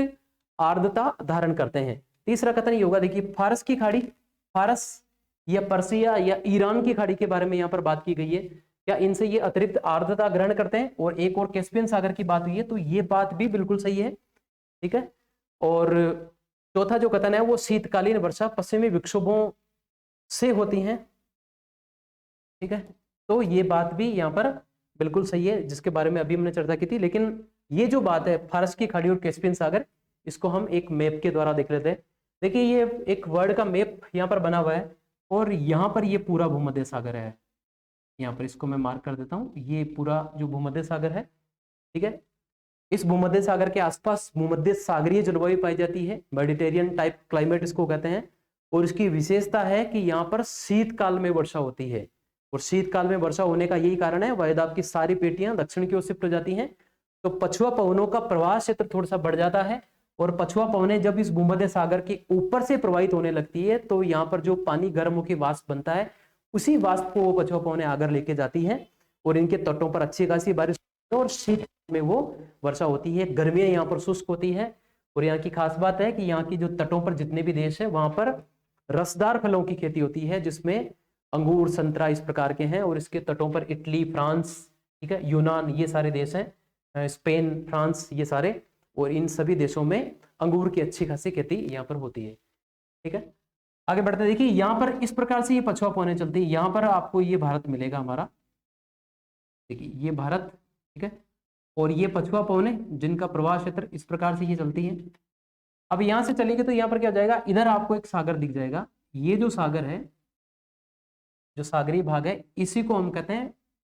आर्द्रता धारण करते हैं। तीसरा कथन ये होगा, देखिए फारस की खाड़ी, फारस या पर्सिया या ईरान की खाड़ी के बारे में यहाँ पर बात की गई है, क्या इनसे ये अतिरिक्त आर्द्रता ग्रहण करते हैं। और एक और कैस्पियन सागर की बात हुई है, तो ये बात भी बिल्कुल सही है, ठीक है। और चौथा जो कथन है वो शीतकालीन वर्षा पश्चिमी विक्षोभों से होती है, ठीक है। तो ये बात भी यहाँ पर बिल्कुल सही है, जिसके बारे में अभी हमने चर्चा की थी। लेकिन ये जो बात है फारस की खाड़ी और कैस्पियन सागर, इसको हम एक मैप के द्वारा देख लेते हैं। देखिए ये एक वर्ल्ड का मैप यहाँ पर बना हुआ है, और यहाँ पर ये पूरा भूमध्य सागर है। यहाँ पर इसको मैं मार्क कर देता हूँ, ये पूरा जो भूमध्य सागर है, ठीक है। इस भूमध्य सागर के आसपास भूमध्य सागरीय जलवायु पाई जाती है, मेडिटेरियन टाइप क्लाइमेट इसको कहते हैं। और इसकी विशेषता है कि यहाँ पर शीतकाल में वर्षा होती है, और शीतकाल में वर्षा होने का यही कारण है, वायुदाब की सारी पेटियां दक्षिण की ओर शिफ्ट हो जाती हैं, तो पछुआ पवनों का प्रवाह क्षेत्र थोड़ा सा बढ़ जाता है। और पछुआ पवनें जब इस भूमध्य सागर के ऊपर से प्रवाहित होने लगती है तो यहाँ पर जो पानी गर्म होकर वाष्प बनता है, उसी वाष्प को वो पछुआ पवनें आकर लेके जाती हैं, और इनके तटों पर अच्छी खासी बारिश और शीत में वो वर्षा होती है। गर्मियां यहाँ पर शुष्क होती है। और यहाँ की खास बात है कि यहाँ की जो तटों पर जितने भी देश है वहां पर रसदार फलों की खेती होती है, जिसमें अंगूर, संतरा इस प्रकार के हैं। और इसके तटों पर इटली, फ्रांस, ठीक है, यूनान, ये सारे देश हैं, स्पेन, फ्रांस, ये सारे, और इन सभी देशों में अंगूर की अच्छी खासी खेती यहाँ पर होती है। ठीक है, आगे बढ़ते देखिए, यहाँ पर इस प्रकार से ये पछुआ पवनें चलती है। यहाँ पर आपको ये भारत मिलेगा हमारा, देखिए ये भारत, ठीक है, और ये पछुआ पवनें जिनका प्रवाह क्षेत्र इस प्रकार से ये चलती है। अब यहां से चलेंगे तो यहाँ पर क्या हो जाएगा, इधर आपको एक सागर दिख जाएगा। ये जो सागर है, जो सागरीय भाग है, इसी को हम कहते हैं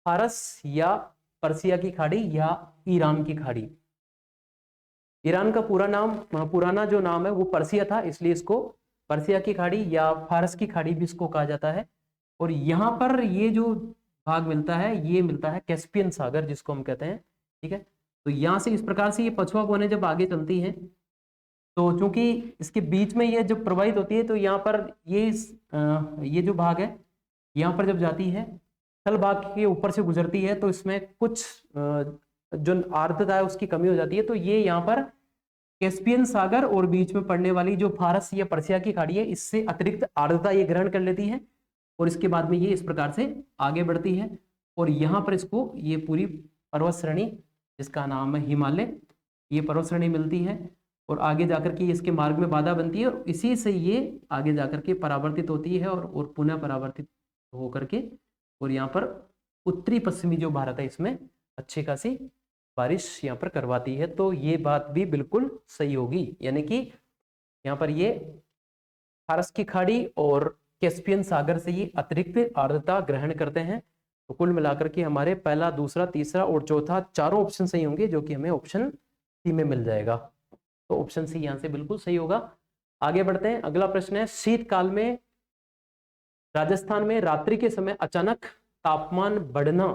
फारस या पर्सिया की खाड़ी या ईरान की खाड़ी। ईरान का पूरा नाम, पुराना जो नाम है वो पर्सिया था, इसलिए इसको पर्सिया की खाड़ी या फारस की खाड़ी भी इसको कहा जाता है। और यहाँ पर ये जो भाग मिलता है, ये मिलता है कैस्पियन सागर, जिसको हम कहते हैं। ठीक है, तो यहाँ से इस प्रकार से ये पछुआ पवनें जब आगे चलती हैं, तो चूंकि इसके बीच में ये जब प्रवाहित होती है, तो यहाँ पर ये जो भाग है, यहाँ पर जब जाती है, थल भाग के ऊपर से गुजरती है, तो इसमें कुछ जो आर्द्रता है उसकी कमी हो जाती है। तो ये यहाँ पर कैस्पियन सागर और बीच में पड़ने वाली जो फारस या पर्सिया की खाड़ी है, इससे अतिरिक्त आर्द्रता ये ग्रहण कर लेती है, और इसके बाद में ये इस प्रकार से आगे बढ़ती है। और यहाँ पर इसको ये पूरी पर्वत श्रेणी, जिसका नाम है हिमालय, ये पर्वत श्रेणी मिलती है, और आगे जाकर के इसके मार्ग में बाधा बनती है, और इसी से ये आगे जाकर के परावर्तित होती है, और पुनः परावर्तित होकर के, और यहाँ पर उत्तरी पश्चिमी जो भारत है इसमें अच्छी खासी बारिश यहाँ पर करवाती है। तो ये बात भी बिल्कुल सही होगी, यानी कि यहाँ पर ये फारस की खाड़ी और कैस्पियन सागर से ये अतिरिक्त आर्द्रता ग्रहण करते हैं। तो कुल मिलाकर के हमारे पहला, दूसरा, तीसरा और चौथा चारों ऑप्शन सही होंगे, जो कि हमें ऑप्शन सी में मिल जाएगा। तो ऑप्शन सी यहाँ से बिल्कुल सही होगा। आगे बढ़ते हैं, अगला प्रश्न है, शीतकाल में राजस्थान में रात्रि के समय अचानक तापमान बढ़ना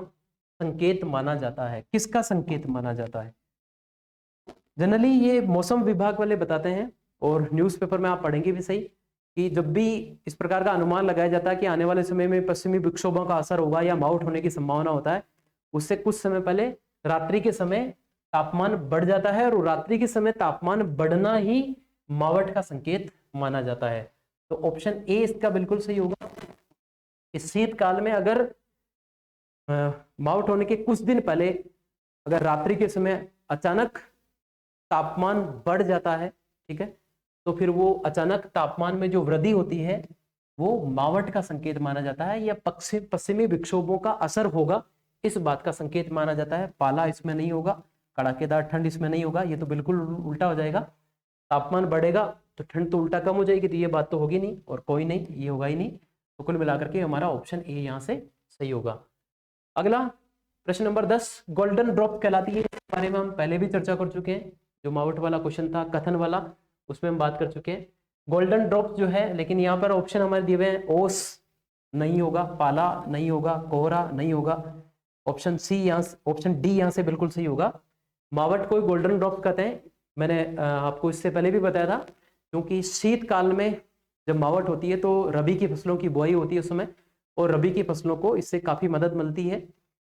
संकेत माना जाता है, किसका संकेत माना जाता है? जनरली ये मौसम विभाग वाले बताते हैं, और न्यूज़पेपर में आप पढ़ेंगे भी सही, कि जब भी इस प्रकार का अनुमान लगाया जाता है कि आने वाले समय में पश्चिमी विक्षोभों का असर होगा या माउट होने की संभावना होता है, उससे कुछ समय पहले रात्रि के समय तापमान बढ़ जाता है, और रात्रि के समय तापमान बढ़ना ही मावट का संकेत माना जाता है। तो ऑप्शन ए इसका बिल्कुल सही होगा। इस शीतकाल में अगर माउट होने के कुछ दिन पहले अगर रात्रि के समय अचानक तापमान बढ़ जाता है, ठीक है, तो फिर वो अचानक तापमान में जो वृद्धि होती है वो मावट का संकेत माना जाता है, या पश्चिमी विक्षोभों का असर होगा, इस बात का संकेत माना जाता है। पाला इसमें नहीं होगा, कड़ाकेदार ठंड इसमें नहीं होगा, ये तो बिल्कुल उल्टा हो जाएगा। तापमान बढ़ेगा तो ठंड तो उल्टा कम हो जाएगी, तो ये बात तो होगी नहीं, और कोई नहीं, ये होगा ही नहीं। तो कुल मिलाकर के हमारा ऑप्शन ए यहाँ से सही होगा। अगला प्रश्न नंबर 10 गोल्डन ड्रॉप कहलाती है, इसके बारे में हम पहले भी चर्चा कर चुके हैं। जो मावट वाला क्वेश्चन था, कथन वाला, उसमें हम बात कर चुके हैं। गोल्डन ड्रॉप जो है, लेकिन यहाँ पर ऑप्शन हमारे दिए हुए हैं, ओस नहीं होगा, पाला नहीं होगा, कोहरा नहीं होगा। ऑप्शन सी यहाँ, ऑप्शन डी यहाँ से बिल्कुल सही होगा। मावट को गोल्डन ड्रॉप कहते हैं, मैंने आपको इससे पहले भी बताया था, क्योंकि शीतकाल में जब मावट होती है तो रबी की फसलों की बुआई होती है उस समय, और रबी की फसलों को इससे काफी मदद मिलती है,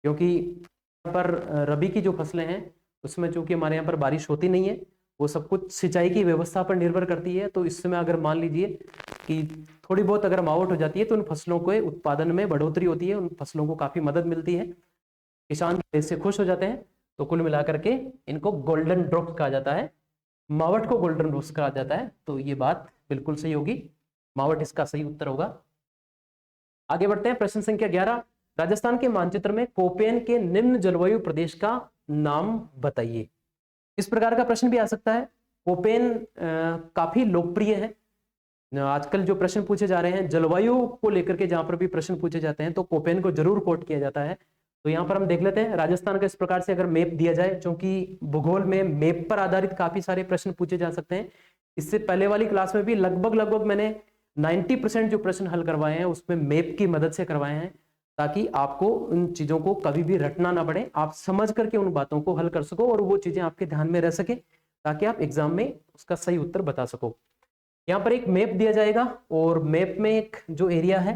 क्योंकि यहाँ पर रबी की जो फसलें हैं उसमें चूंकि हमारे यहाँ पर बारिश होती नहीं है, वो सब कुछ सिंचाई की व्यवस्था पर निर्भर करती है। तो इस समय अगर मान लीजिए कि थोड़ी बहुत अगर मावट हो जाती है तो उन फसलों के उत्पादन में बढ़ोतरी होती है, उन फसलों को काफी मदद मिलती है, किसान इससे खुश हो जाते हैं। तो कुल मिलाकर के इनको गोल्डन ड्रॉप्स कहा जाता है, मावट को गोल्डन ड्रॉप्स कहा जाता है। तो ये बात बिल्कुल सही होगी, मावट इसका सही उत्तर होगा। आगे बढ़ते हैं, प्रश्न संख्या 11, राजस्थान के मानचित्र में कोपेन के निम्न जलवायु प्रदेश का नाम बताइए। इस प्रकार का प्रश्न भी आ सकता है। कोपेन काफी लोकप्रिय है, आजकल जो प्रश्न पूछे जा रहे हैं जलवायु को लेकर के, जहां पर भी प्रश्न पूछे जाते हैं तो कोपेन को जरूर कोट किया जाता है। तो यहाँ पर हम देख लेते हैं राजस्थान का इस प्रकार से अगर मैप दिया जाए, क्योंकि भूगोल में मैप पर आधारित काफी सारे प्रश्न पूछे जा सकते हैं। इससे पहले वाली क्लास में भी लगभग मैंने 90% जो प्रश्न हल करवाए हैं उसमें मैप की मदद से करवाए हैं, ताकि आपको उन चीजों को कभी भी रटना ना पड़े, आप समझ करके उन बातों को हल कर सको और वो चीजें आपके ध्यान में रह सके, ताकि आप एग्जाम में उसका सही उत्तर बता सको। यहाँ पर एक मैप दिया जाएगा और मैप में एक जो एरिया है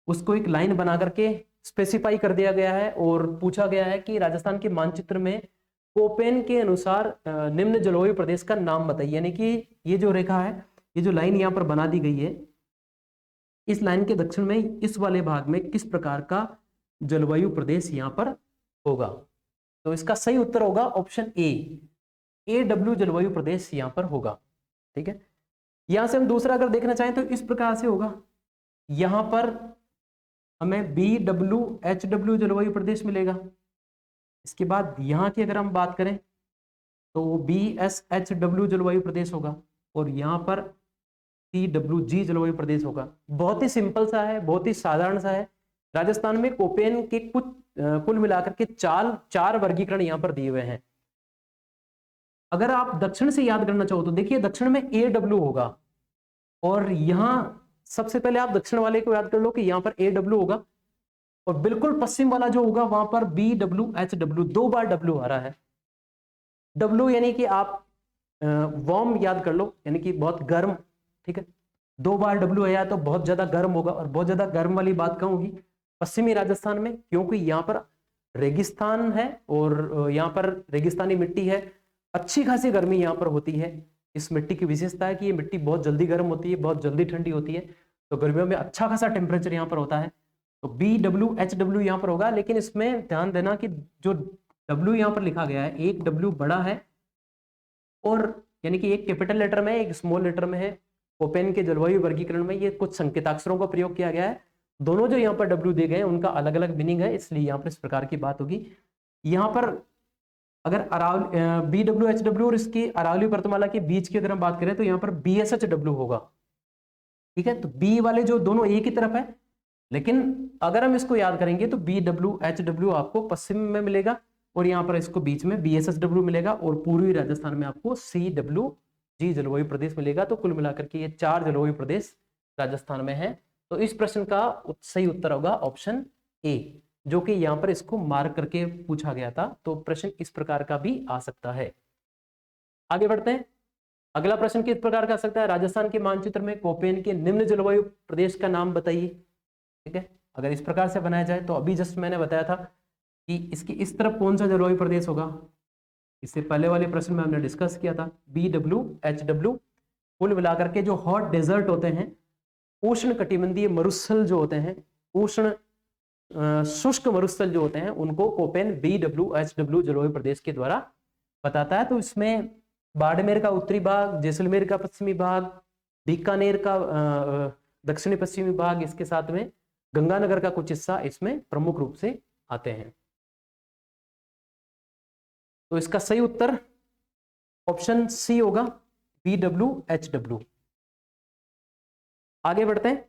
उसको एक लाइन बना करके स्पेसिफाई कर दिया गया है और पूछा गया है कि राजस्थान के मानचित्र में कोपेन के अनुसार निम्न जलवायु प्रदेश का नाम बताइए। यानी कि ये जो रेखा है, ये जो लाइन यहाँ पर बना दी गई है, इस लाइन के दक्षिण में इस वाले भाग में किस प्रकार का जलवायु प्रदेश यहाँ पर होगा। तो इसका सही उत्तर होगा ऑप्शन AW जलवायु प्रदेश यहाँ पर होगा। ठीक है, यहां से हम दूसरा अगर देखना चाहें तो इस प्रकार से होगा, यहां पर हमें BWHW जलवायु प्रदेश मिलेगा। इसके बाद यहां की अगर हम बात करें तो BSHW जलवायु प्रदेश होगा और यहां पर CWG जलवायु प्रदेश होगा। बहुत ही सिंपल सा है, बहुत ही साधारण सा है। राजस्थान में कोपेन के कुल मिलाकर के चार वर्गीकरण यहां पर दिए हुए हैं। अगर आप दक्षिण से याद करना चाहो तो देखिए दक्षिण में AW होगा और यहां सबसे पहले आप दक्षिण वाले को याद कर लो कि यहां पर AW होगा और बिल्कुल पश्चिम वाला जो होगा वहां पर BWHW, 2 बार W आ रहा है। W यानी कि आप वार्म याद कर लो, यानी कि बहुत गर्म। ठीक है, 2 बार W आया तो बहुत ज्यादा गर्म होगा और बहुत ज्यादा गर्म वाली बात कहाँ होगी? पश्चिमी राजस्थान में, क्योंकि यहाँ पर रेगिस्तान है और यहाँ पर रेगिस्तानी मिट्टी है, अच्छी खासी गर्मी यहाँ पर होती है। इस मिट्टी की विशेषता है कि ये मिट्टी बहुत जल्दी गर्म होती है, बहुत जल्दी ठंडी होती है, तो गर्मियों में अच्छा खासा टेम्परेचर यहाँ पर होता है। तो BWHW यहाँ पर होगा, लेकिन इसमें ध्यान देना कि जो W यहाँ पर लिखा गया है, एक W बड़ा है और यानी कि एक कैपिटल लेटर में एक स्मॉल लेटर में है। कोपेन के जलवायु वर्गीकरण में ये कुछ संकेताक्षरों का प्रयोग किया गया है। दोनों जो यहाँ पर W दिए गए हैं उनका अलग अलग मीनिंग है, इसलिए यहाँ पर इस प्रकार की बात होगी। यहाँ पर अगर BWHW और इसकी अरावली पर्वतमाला के बीच की अगर हम बात करें तो यहाँ पर BSHW होगा। ठीक है, तो B वाले जो दोनों एक ही तरफ है, लेकिन अगर हम इसको याद करेंगे तो BWHW आपको पश्चिम में मिलेगा और यहाँ पर इसको बीच में BSHW मिलेगा और पूर्वी राजस्थान में आपको CWG जलवायु प्रदेश मिलेगा। तो कुल मिलाकर के ये 4 जलवायु प्रदेश राजस्थान में है। तो इस प्रश्न का सही उत्तर होगा ऑप्शन A, जो कि यहां पर इसको मार्क करके पूछा गया था। तो प्रश्न इस प्रकार का भी आ सकता है। आगे बढ़ते हैं, अगला प्रश्न किस प्रकार का आ सकता है? राजस्थान के मानचित्र में कोपेन के निम्न जलवायु प्रदेश का नाम बताइए। ठीक है, अगर इस प्रकार से बनाया जाए तो अभी जस्ट मैंने बताया था कि इसकी इस तरफ कौन सा जलवायु प्रदेश होगा, इससे पहले वाले प्रश्न में हमने डिस्कस किया था BWHW। कुल मिलाकर के जो हॉट डेजर्ट होते हैं, उष्ण कटिबंधीय मरुस्थल जो होते हैं, उष्ण शुष्क मरुस्थल जो होते हैं, उनको कोपेन BWHW जलवायु प्रदेश के द्वारा बताता है। तो इसमें बाड़मेर का उत्तरी भाग, जैसलमेर का पश्चिमी भाग, बीकानेर का दक्षिणी पश्चिमी भाग, इसके साथ में गंगानगर का कुछ हिस्सा इसमें प्रमुख रूप से आते हैं। तो इसका सही उत्तर ऑप्शन C होगा, BWHW। आगे बढ़ते हैं,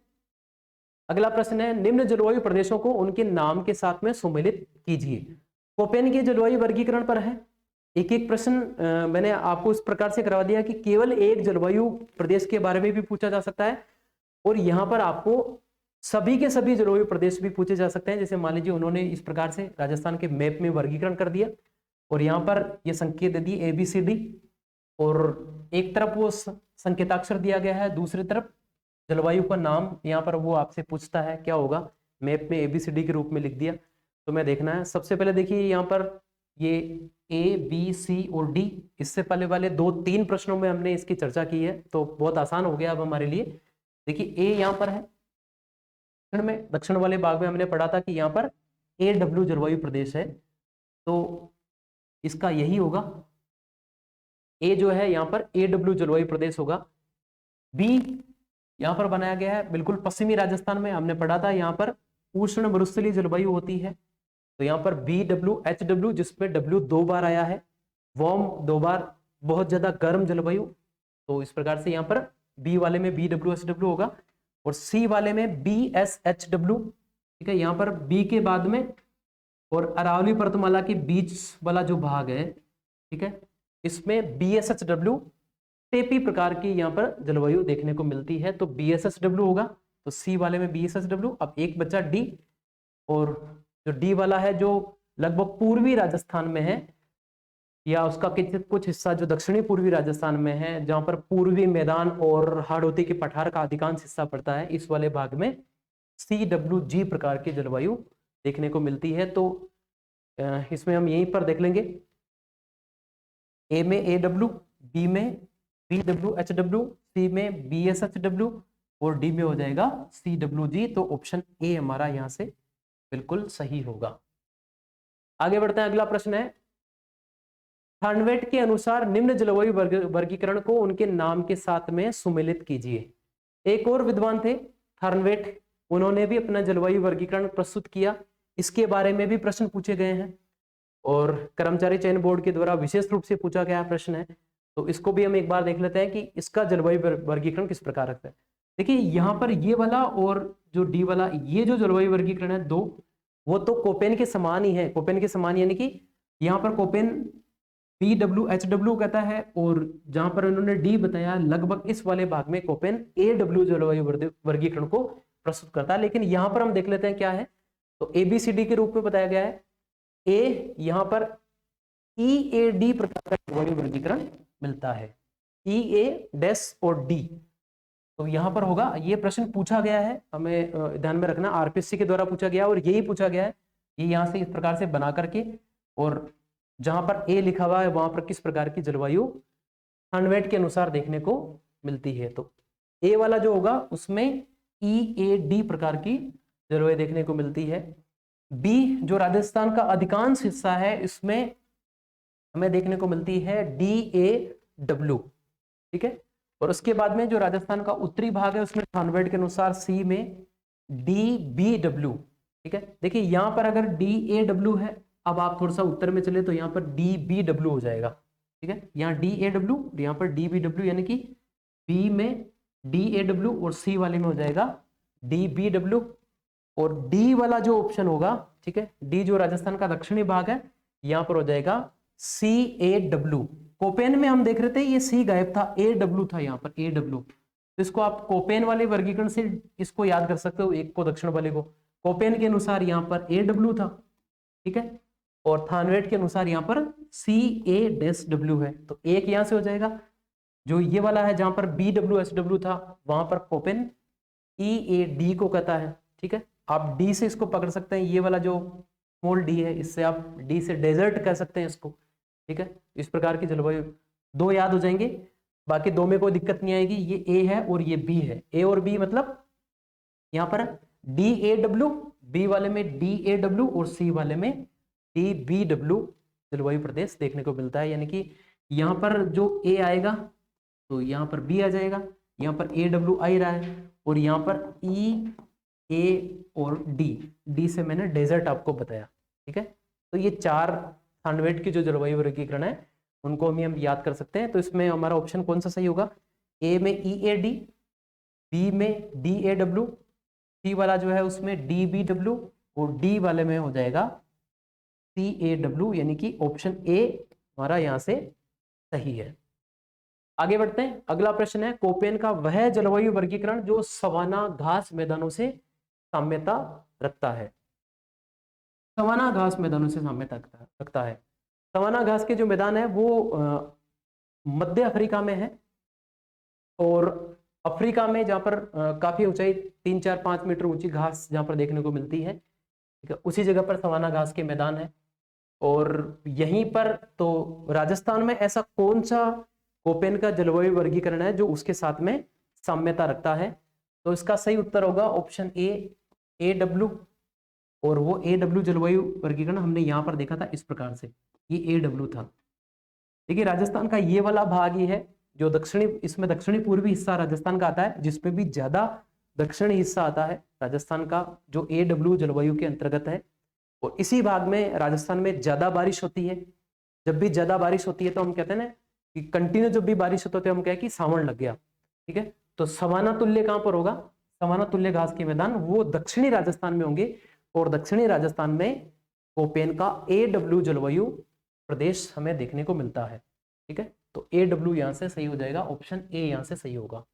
अगला प्रश्न है निम्न जलवायु प्रदेशों को उनके नाम के साथ में सम्मिलित कीजिए। कोपेन के जलवायु वर्गीकरण पर है। एक एक प्रश्न मैंने आपको इस प्रकार से करवा दिया कि केवल एक जलवायु प्रदेश के बारे में भी पूछा जा सकता है और यहाँ पर आपको सभी के सभी जलवायु प्रदेश भी पूछे जा सकते हैं। जैसे मान लीजिए उन्होंने इस प्रकार से राजस्थान के मैप में वर्गीकरण कर दिया और यहाँ पर ये संकेत दे दिए ABCD और एक तरफ वो संकेताक्षर दिया गया है, दूसरी तरफ जलवायु का नाम यहाँ पर वो आपसे पूछता है, क्या होगा? मैप में ABCD के रूप में लिख दिया। तो मैं देखना है, सबसे पहले देखिए यहाँ पर ये A, B, C और D, इससे पहले वाले 2-3 प्रश्नों में हमने इसकी चर्चा की है, तो बहुत आसान हो गया अब हमारे लिए। देखिए A यहाँ पर है, दक्षिण वाले भाग में हमने पढ़ा था कि यहाँ पर AW जलवायु प्रदेश है, तो इसका यही होगा। A जो है यहाँ पर AW जलवायु प्रदेश होगा। B यहाँ पर बनाया गया है बिल्कुल पश्चिमी राजस्थान में, हमने पढ़ा था यहाँ पर उष्ण मरुस्थलीय जलवायु होती है, तो यहाँ पर BWHW जिसमें W 2 बार आया है, वार्म 2 बार, बहुत ज्यादा गर्म जलवायु। तो इस प्रकार से यहाँ पर B वाले में BWHW होगा और C वाले में BSHW। ठीक है, यहाँ पर B के बाद में और अरावली पर्वतमाला के बीच वाला जो भाग है, ठीक है, इसमें BSHW टेपी प्रकार की यहाँ पर जलवायु देखने को मिलती है। तो BSHW होगा, तो सी वाले में BSHW। अब एक बच्चा डी, और जो डी वाला है जो लगभग पूर्वी राजस्थान में है, या उसका कुछ हिस्सा जो दक्षिणी पूर्वी राजस्थान में है, जहां पर पूर्वी मैदान और हाड़ौती के पठार का अधिकांश हिस्सा पड़ता है, इस वाले भाग में CWG प्रकार की जलवायु देखने को मिलती है। तो इसमें हम यहीं पर देख लेंगे, ए में AW, बी में BWHW, सी में BSHW और डी में हो जाएगा CWG। तो ऑप्शन ए हमारा यहां से बिल्कुल सही होगा। आगे बढ़ते हैं, अगला प्रश्न है, थर्नवेट के अनुसार निम्न जलवायु वर्गीकरण को उनके नाम के साथ में सुमेलित कीजिए। एक और विद्वान थे थर्नवेट, उन्होंने भी अपना जलवायु वर्गीकरण प्रस्तुत किया। इसके बारे में भी प्रश्न पूछे गए हैं और कर्मचारी चयन बोर्ड के द्वारा विशेष रूप से पूछा गया प्रश्न है। तो इसको भी हम एक बार देख लेते हैं कि इसका जलवायु वर्गीकरण किस प्रकार रखता है। देखिए यहाँ पर ये वाला और जो डी वाला, ये जो जलवायु वर्गीकरण है दो, वो तो कोपेन के समान ही है। कोपेन के समान यानी कि यहाँ पर कोपेन BWHW कहता है, और जहां पर उन्होंने डी बताया, लगभग इस वाले भाग में कोपेन AW जलवायु वर्गीकरण को प्रस्तुत करता है। लेकिन यहाँ पर हम देख लेते हैं क्या है, तो ABCD के रूप में बताया गया है। ए यहाँ पर EAD प्रकार का जलवायु वर्गीकरण मिलता है, EA' और D। तो यहाँ पर होगा, ये प्रश्न पूछा गया है, हमें ध्यान में रखना, RPSC के द्वारा पूछा गया और यही पूछा गया है। ये यहाँ से इस प्रकार से बना करके, और जहां पर ए लिखा हुआ है वहां पर किस प्रकार की जलवायु थर्नवेट के अनुसार देखने को मिलती है। तो ए वाला जो होगा उसमें EAD प्रकार की जलवायु देखने को मिलती है। बी जो राजस्थान का अधिकांश हिस्सा है, इसमें हमें देखने को मिलती है DAW, ठीक है। और उसके बाद में जो राजस्थान का उत्तरी भाग है, उसमें थर्नवेट के अनुसार सी में DBW, ठीक है। देखिए यहाँ पर अगर DAW है, अब आप थोड़ा सा उत्तर में चले तो यहाँ पर DBW हो जाएगा, ठीक है। यहाँ DAW, यहाँ पर DBW, यानी कि बी में DAW और सी वाले में हो जाएगा DBW। और डी वाला जो ऑप्शन होगा, ठीक है, डी जो राजस्थान का दक्षिणी भाग है, यहाँ पर हो जाएगा CAW। कोपेन में हम देख रहे थे ये सी गायब था, AW था यहाँ पर AW। तो इसको आप कोपेन वाले वर्गीकरण से इसको याद कर सकते हो, एक को दक्षिण वाले को। कोपेन के अनुसार यहाँ पर AW था, ठीक है, और थर्नवेट के अनुसार यहाँ पर CAW है। तो एक यहाँ से हो जाएगा। जो ये वाला है जहां पर BWHW था, वहां पर कोपेन EAD को कहता है, ठीक है। आप डी से इसको पकड़ सकते हैं, ये वाला जो स्मॉल डी है, इससे आप डी से डेजर्ट कह सकते हैं इसको, ठीक है। इस प्रकार की जलवायु दो याद हो जाएंगे, बाकी दो में कोई दिक्कत नहीं आएगी। ये ए है और ये बी है, ए और बी मतलब यहाँ पर DAW, बी वाले में DAW और सी वाले में DBW जलवायु प्रदेश देखने को मिलता है। यानी कि यहाँ पर जो ए आएगा तो यहाँ पर बी आ जाएगा, यहाँ पर AW आ ही रहा है, और यहाँ पर E, A और डी से मैंने डेजर्ट आपको बताया, ठीक है। तो ये चार थर्नवेट की जो जलवायु वर्गीकरण है उनको हम याद कर सकते हैं। तो इसमें हमारा ऑप्शन कौन सा सही होगा, ए में EAD, बी में DAW, सी वाला जो है उसमें DBW और डी वाले में हो जाएगा CAW, यानी कि ऑप्शन ए हमारा यहाँ से सही है। आगे बढ़ते हैं, अगला प्रश्न है, कोपेन का वह जलवायु वर्गीकरण जो सवाना घास मैदानों से साम्यता रखता है। सवाना घास मैदानों से साम्यता रखता है। सवाना घास के जो मैदान है वो मध्य अफ्रीका में है, और अफ्रीका में जहाँ पर काफी ऊंचाई 3, 4, 5 मीटर ऊंची घास जहाँ पर देखने को मिलती है, ठीक है, उसी जगह पर सवाना घास के मैदान है। और यहीं पर तो राजस्थान में ऐसा कौन सा कोपेन का जलवायु वर्गीकरण है जो उसके साथ में साम्यता रखता है। तो इसका सही उत्तर होगा ऑप्शन ए, AW। और वो AW जलवायु वर्गीकरण हमने यहाँ पर देखा था इस प्रकार से, ये AW था। देखिए राजस्थान का ये वाला भाग ही है जो दक्षिणी, इसमें दक्षिणी पूर्वी हिस्सा राजस्थान का आता है, जिसमें भी ज्यादा दक्षिणी हिस्सा आता है राजस्थान का, जो AW जलवायु के अंतर्गत है। और इसी भाग में राजस्थान में ज्यादा बारिश होती है। जब भी ज्यादा बारिश होती है तो हम कहते हैं ना कि कंटिन्यू जब भी बारिश होती है हम कहें कि सावन लग गया, ठीक है। तो सवाना तुल्य कहां पर होगा, सवाना तुल्य घास के मैदान वो दक्षिणी राजस्थान में होंगे, और दक्षिणी राजस्थान में कोपेन का AW जलवायु प्रदेश हमें देखने को मिलता है। ठीक है, तो AW यहां से सही हो जाएगा, ऑप्शन ए यहां से सही होगा।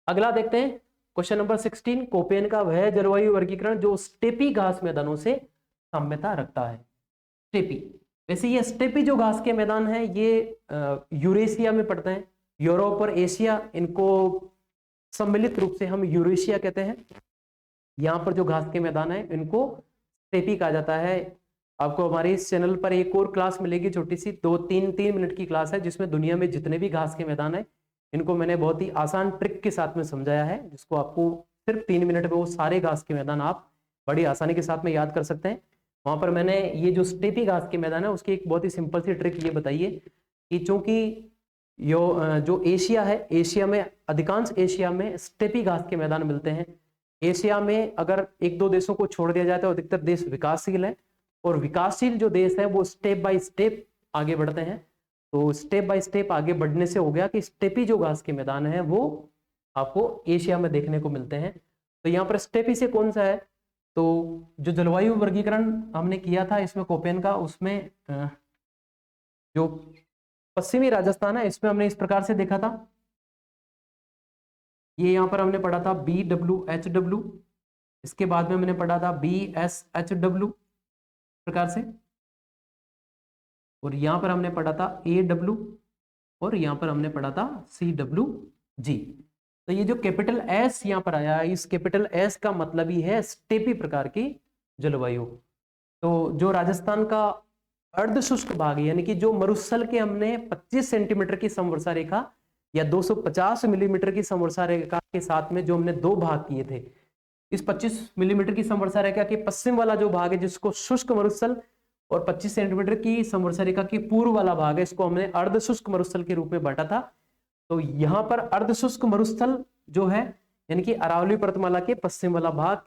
अगला देखते हैं क्वेश्चन नंबर 16, कोपेन का वह जलवायु वर्गीकरण जो स्टेपी घास मैदानों से साम्यता रखता है। स्टेपी, वैसे ये स्टेपी जो घास के मैदान है ये यूरेशिया में पड़ते हैं, यूरोप और एशिया, इनको सम्मिलित रूप से हम यूरेशिया कहते हैं। यहाँ पर जो घास के मैदान है इनको स्टेपी कहा जाता है। आपको हमारे इस चैनल पर एक और क्लास मिलेगी छोटी सी, 2-3 मिनट की क्लास है, जिसमें दुनिया में जितने भी घास के मैदान है इनको मैंने बहुत ही आसान ट्रिक के साथ में समझाया है, जिसको आपको सिर्फ 3 मिनट में वो सारे घास के मैदान आप बड़ी आसानी के साथ में याद कर सकते हैं। वहां पर मैंने ये जो स्टेपी घास के मैदान है उसकी एक बहुत ही सिंपल सी ट्रिक ये बताइए कि चूंकि जो एशिया है, एशिया में अधिकांश एशिया में स्टेपी घास के मैदान मिलते हैं। एशिया में अगर 1-2 देशों को छोड़ दिया जाए तो अधिकतर देश विकासशील है, और विकासशील जो देश है वो स्टेप बाय स्टेप आगे बढ़ते हैं। तो स्टेप बाय स्टेप आगे बढ़ने से हो गया कि स्टेपी जो घास के मैदान है वो आपको एशिया में देखने को मिलते हैं। तो यहाँ पर स्टेपी से कौन सा है, तो जो जलवायु वर्गीकरण हमने किया था इसमें कोपेन का, उसमें जो पश्चिमी राजस्थान है इसमें हमने इस प्रकार से देखा था, ये यहाँ पर हमने पढ़ा था BWHW, इसके बाद में हमने पढ़ा था BSHW प्रकार से, और यहाँ पर हमने पढ़ा था AW, और यहाँ पर हमने पढ़ा था CWG। तो ये जो कैपिटल S यहाँ पर आया, इस कैपिटल S का मतलब ही है स्टेपी प्रकार की जलवायु। तो जो राजस्थान का अर्ध शुष्क भाग यानी कि जो मरुस्थल के हमने 25 सेंटीमीटर की समवर्षा रेखा या 250 मिलीमीटर की समवर्षा रेखा के साथ में जो हमने 2 भाग किए थे, इस 25 मिलीमीटर की समवर्षा रेखा के पश्चिम वाला जो भाग है जिसको शुष्क मरुस्थल, और 25 सेंटीमीटर की समवर्षा रेखा की पूर्व वाला भाग है इसको हमने अर्ध शुष्क मरुस्थल के रूप में बांटा था। तो यहाँ पर अर्ध शुष्क मरुस्थल जो है यानी कि अरावली पर्वतमाला के पश्चिम वाला भाग,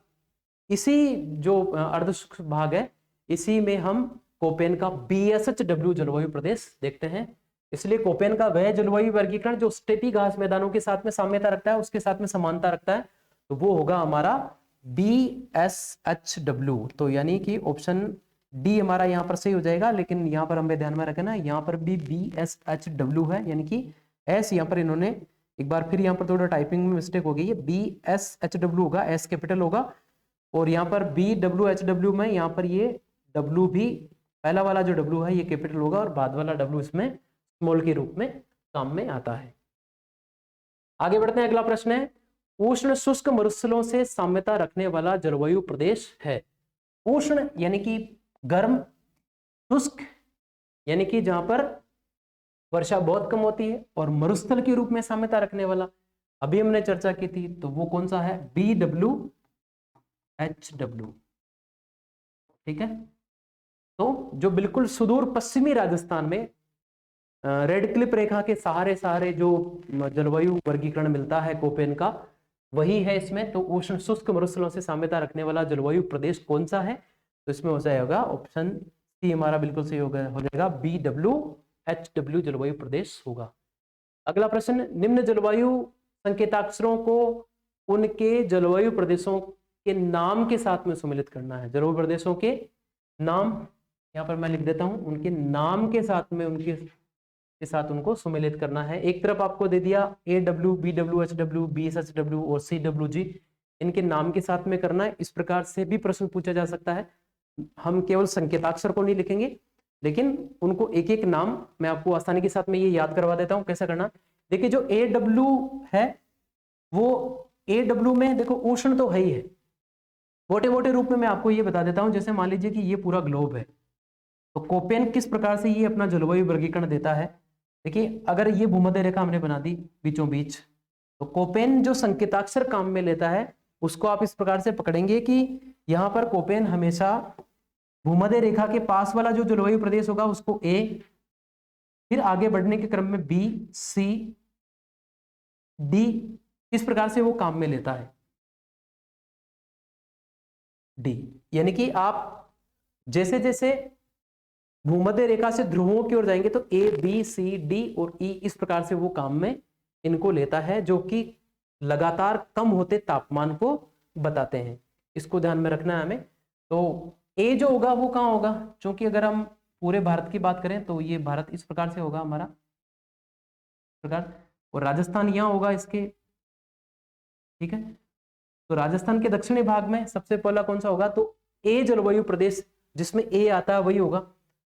इसी जो अर्ध शुष्क भाग है इसी में हम कोपेन का BSHW जलवायु प्रदेश देखते हैं। इसलिए कोपेन का वह जलवायु वर्गीकरण जो स्टेपी घास मैदानों के साथ में साम्यता रखता है, उसके साथ में समानता रखता है, तो वो होगा हमारा BSHW। तो यानी कि ऑप्शन डी हमारा यहाँ पर सही हो जाएगा, लेकिन यहाँ पर हमें ध्यान में रखना यहाँ पर भी BSHW है, यानी कि एस यहाँ पर इन्होंने एक बार फिर यहाँ पर थोड़ा टाइपिंग में मिस्टेक हो गई है, BSHW होगा, एस कैपिटल होगा, और यहाँ पर BWHW में यहाँ पर ये W भी, पहला वाला जो W है ये कैपिटल होगा और बाद वाला W इसमें स्मॉल के रूप में काम में आता है। आगे बढ़ते हैं, अगला प्रश्न है, उष्ण शुष्क मरुस्थलों से साम्यता रखने वाला जलवायु प्रदेश है। उष्ण यानी कि गर्म, शुष्क यानी कि जहां पर वर्षा बहुत कम होती है, और मरुस्थल के रूप में साम्यता रखने वाला अभी हमने चर्चा की थी, तो वो कौन सा है, BWHW। ठीक है, तो जो बिल्कुल सुदूर पश्चिमी राजस्थान में रेड क्लिप रेखा के सहारे जो जलवायु वर्गीकरण मिलता है कोपेन का, वही है इसमें। तो उष्ण शुष्क मरुस्थलों से साम्यता रखने वाला जलवायु प्रदेश कौन सा है, तो इसमें हो जाएगा ऑप्शन सी हमारा बिल्कुल सही हो जाएगा, BWHW जलवायु प्रदेश होगा। अगला प्रश्न, निम्न जलवायु संकेताक्षरों को उनके जलवायु प्रदेशों के नाम के साथ में सम्मिलित करना है। जलवायु प्रदेशों के नाम यहाँ पर मैं लिख देता हूं, उनके नाम के साथ में उनको सम्मिलित करना है। एक तरफ आपको दे दिया AW, BWHW, BSHW और CWG, इनके नाम के साथ में करना है। इस प्रकार से भी प्रश्न पूछा जा सकता है। हम केवल संकेताक्षर को नहीं लिखेंगे, लेकिन उनको एक एक नाम मैं आपको आसानी के साथ में ये याद करवा देता हूं कैसा करना। देखिए जो AW है वो AW में देखो उष्ण तो है ही है, मोटे मोटे रूप में मैं आपको ये बता देता हूं। जैसे मान लीजिए कि ये पूरा ग्लोब है, तो कोपेन किस प्रकार से ये अपना जलवायु वर्गीकरण देता है। देखिए अगर ये भूमध्य रेखा हमने बना दी बीचों बीच, तो कोपेन जो संकेताक्षर काम में लेता है उसको आप इस प्रकार से पकड़ेंगे कि यहाँ पर कोपेन हमेशा भूमध्य रेखा के पास वाला जो जलवायु प्रदेश होगा उसको A, फिर आगे बढ़ने के क्रम में B, C, D, इस प्रकार से वो काम में लेता है D। यानी कि आप जैसे जैसे भूमध्य रेखा से ध्रुवों की ओर जाएंगे तो A, B, C, D और E इस प्रकार से वो काम में इनको लेता है, जो कि लगातार कम होते तापमान को बताते हैं। इसको ध्यान में रखना है हमें। तो ए जो होगा वो कहाँ होगा, क्योंकि अगर हम पूरे भारत की बात करें तो ये भारत इस प्रकार से होगा हमारा, प्रकार, और राजस्थान यहाँ होगा इसके, ठीक है। तो राजस्थान के दक्षिणी भाग में सबसे पहला कौन सा होगा, तो ए जलवायु प्रदेश जिसमें ए आता है वही होगा,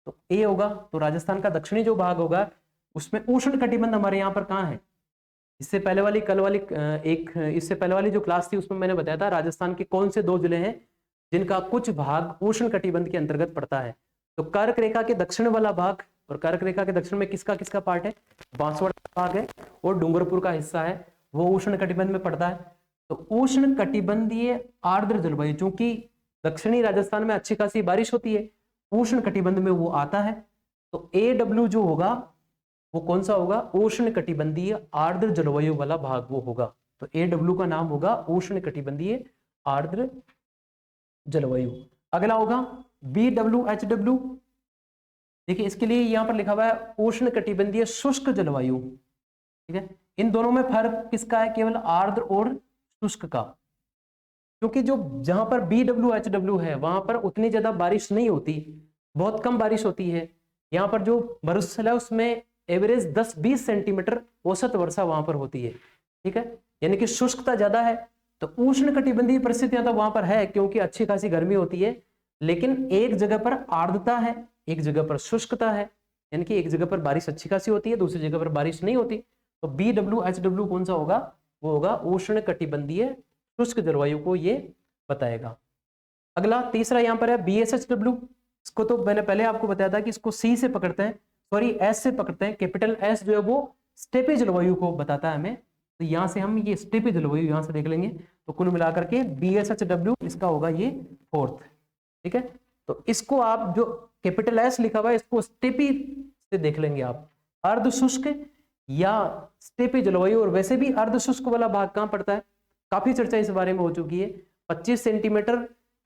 तो ए होगा। तो राजस्थान का दक्षिणी जो भाग होगा उसमें उष्ण कटिबंध हमारे यहाँ पर कहाँ है। इससे पहले वाली इससे पहले वाली जो क्लास थी उसमें मैंने बताया था राजस्थान के कौन से 2 जिले हैं जिनका कुछ भाग उष्ण कटिबंध के अंतर्गत पड़ता है। तो कर्क रेखा के दक्षिण वाला भाग, और कर्क रेखा के दक्षिण में किसका किसका पार्ट है, बांसवाड़ा भाग है और डूंगरपुर का हिस्सा है, वो उष्ण कटिबंध में पड़ता है। तो उष्ण कटिबंधीय आर्द्र जलवायु, चूंकि दक्षिणी राजस्थान में अच्छी खासी बारिश होती है, उष्ण कटिबंध में वो आता है। तो AW जो होगा वो कौन सा होगा, उष्ण कटिबंधीय आर्द्र जलवायु वाला भाग वो होगा। तो AW का नाम होगा उष्ण कटिबंधीय आर्द्र जलवायु। अगला होगा BWHW, देखिए इसके लिए यहां पर लिखा हुआ है उष्ण कटिबंधीय शुष्क जलवायु, ठीक है। इन दोनों में फर्क किसका है, केवल आर्द्र और शुष्क का, क्योंकि जो जहां पर BWHW है वहां पर उतनी ज्यादा बारिश नहीं होती, बहुत कम बारिश होती है। यहाँ पर जो मरुस्थल है उसमें एवरेज 10-20 सेंटीमीटर औसत वर्षा वहां पर होती है, ठीक है, यानी कि शुष्कता ज्यादा है। तो उष्ण कटिबंधीय परिस्थितियां तो वहां पर है क्योंकि अच्छी खासी गर्मी होती है, लेकिन एक जगह पर आर्द्रता है, एक जगह पर शुष्कता है, यानी कि एक जगह पर बारिश अच्छी खासी होती है, दूसरी जगह पर बारिश नहीं होती। तो BWHW कौन सा होगा, वो होगा उष्ण कटिबंधीय शुष्क जलवायु को ये बताएगा। अगला तीसरा यहाँ पर है BSHW, इसको तो मैंने पहले आपको बताया था कि इसको C से पकड़ते हैं, सॉरी S से पकड़ते हैं। कैपिटल S जो है वो स्टेपी जलवायु को बताता है हमें, तो यहाँ से हम ये स्टेपी जलवायु यहाँ से देख लेंगे। तो कुल मिलाकर के BSHW इसका होगा ये 4th, ठीक है। तो इसको आप जो कैपिटल S लिखा हुआ है इसको स्टेपी से देख लेंगे आप, अर्ध शुष्क या स्टेपी जलवायु। और वैसे भी अर्ध शुष्क वाला भाग कहाँ पड़ता है, काफी चर्चा इस बारे में हो चुकी है। 25 सेंटीमीटर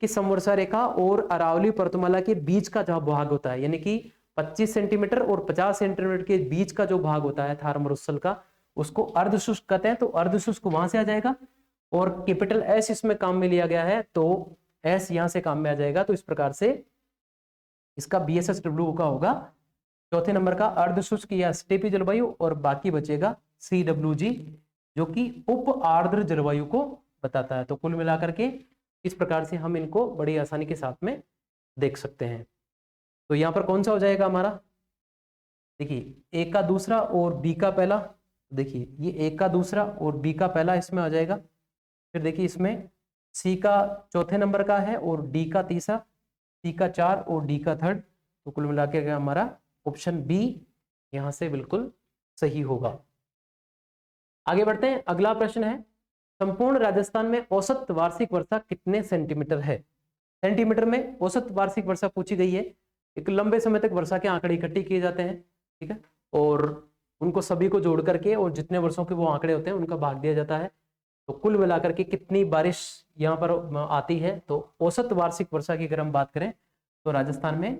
की समवर्षा रेखा और अरावली पर्वतमाला के बीच का जो भाग होता है, यानी कि 25 सेंटीमीटर और 50 सेंटीमीटर के बीच का जो भाग होता है थार मरुस्थल का, उसको अर्धशुष्क कहते हैं। तो अर्धशुष्क वहां से आ जाएगा, और कैपिटल S इसमें काम में लिया गया है तो S यहां से काम में आ जाएगा। तो इस प्रकार से इसका BSHW का होगा चौथे नंबर का अर्धशुष्क या स्टेपी जलवायु, और बाकी बचेगा CWG जो कि उप आर्द्र जलवायु को बताता है। तो कुल मिलाकर के इस प्रकार से हम इनको बड़ी आसानी के साथ में देख सकते हैं। तो यहाँ पर कौन सा हो जाएगा हमारा, देखिए ए का दूसरा और बी का पहला, देखिए ये ए का दूसरा और बी का पहला इसमें आ जाएगा। फिर देखिए इसमें सी का चौथे नंबर का है और डी का तीसरा, सी का 4 और डी का 3rd। तो कुल मिला के हमारा ऑप्शन बी यहाँ से बिल्कुल सही होगा। आगे बढ़ते हैं, अगला प्रश्न है संपूर्ण राजस्थान में औसत वार्षिक वर्षा कितने सेंटीमीटर है। सेंटीमीटर में औसत वार्षिक वर्षा पूछी गई है। एक लंबे समय तक वर्षा के आंकड़े इकट्ठे किए जाते हैं, ठीक है, और उनको सभी को जोड़ करके और जितने वर्षों के वो आंकड़े होते हैं उनका भाग दिया जाता है। तो कुल मिलाकर के कितनी बारिश यहाँ पर आती है, तो औसत वार्षिक वर्षा की अगर हम बात करें तो राजस्थान में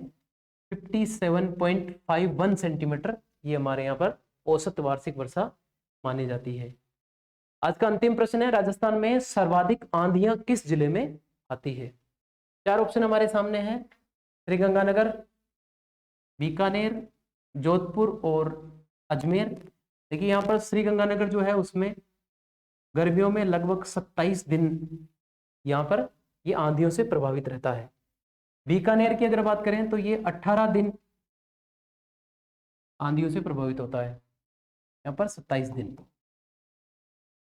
57.51 सेंटीमीटर ये हमारे यहाँ पर औसत वार्षिक वर्षा मानी जाती है। आज का अंतिम प्रश्न है राजस्थान में सर्वाधिक आंधियां किस जिले में आती है। 4 ऑप्शन हमारे सामने हैं, श्रीगंगानगर, बीकानेर, जोधपुर और अजमेर। देखिए यहाँ पर श्रीगंगानगर जो है उसमें गर्मियों में लगभग 27 दिन यहाँ पर ये आंधियों से प्रभावित रहता है। बीकानेर की अगर बात करें तो ये 18 दिन आंधियों से प्रभावित होता है, यहाँ पर 27 दिन।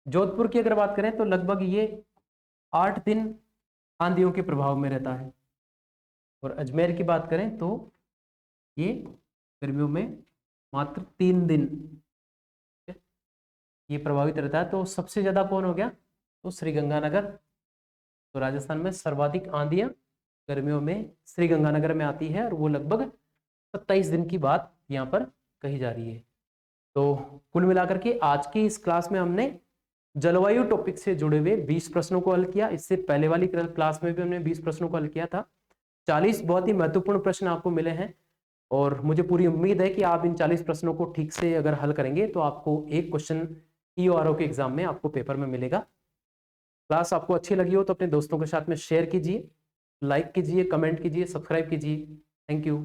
जोधपुर की अगर बात करें तो लगभग ये 8 दिन आंधियों के प्रभाव में रहता है। और अजमेर की बात करें तो ये गर्मियों में मात्र 3 दिन ये प्रभावित रहता है। तो सबसे ज्यादा कौन हो गया, तो श्रीगंगानगर। तो राजस्थान में सर्वाधिक आंधियां गर्मियों में श्रीगंगानगर में आती है और वो लगभग 27 दिन की बात यहाँ पर कही जा रही है। तो कुल मिलाकर के आज की इस क्लास में हमने जलवायु टॉपिक से जुड़े हुए 20 प्रश्नों को हल किया। इससे पहले वाली क्लास में भी हमने 20 प्रश्नों को हल किया था। 40 बहुत ही महत्वपूर्ण प्रश्न आपको मिले हैं और मुझे पूरी उम्मीद है कि आप इन 40 प्रश्नों को ठीक से अगर हल करेंगे तो आपको एक क्वेश्चन EORO के एग्जाम में आपको पेपर में मिलेगा। क्लास आपको अच्छी लगी हो तो अपने दोस्तों के साथ में शेयर कीजिए। लाइक कीजिए, कमेंट कीजिए, सब्सक्राइब कीजिए। Thank you.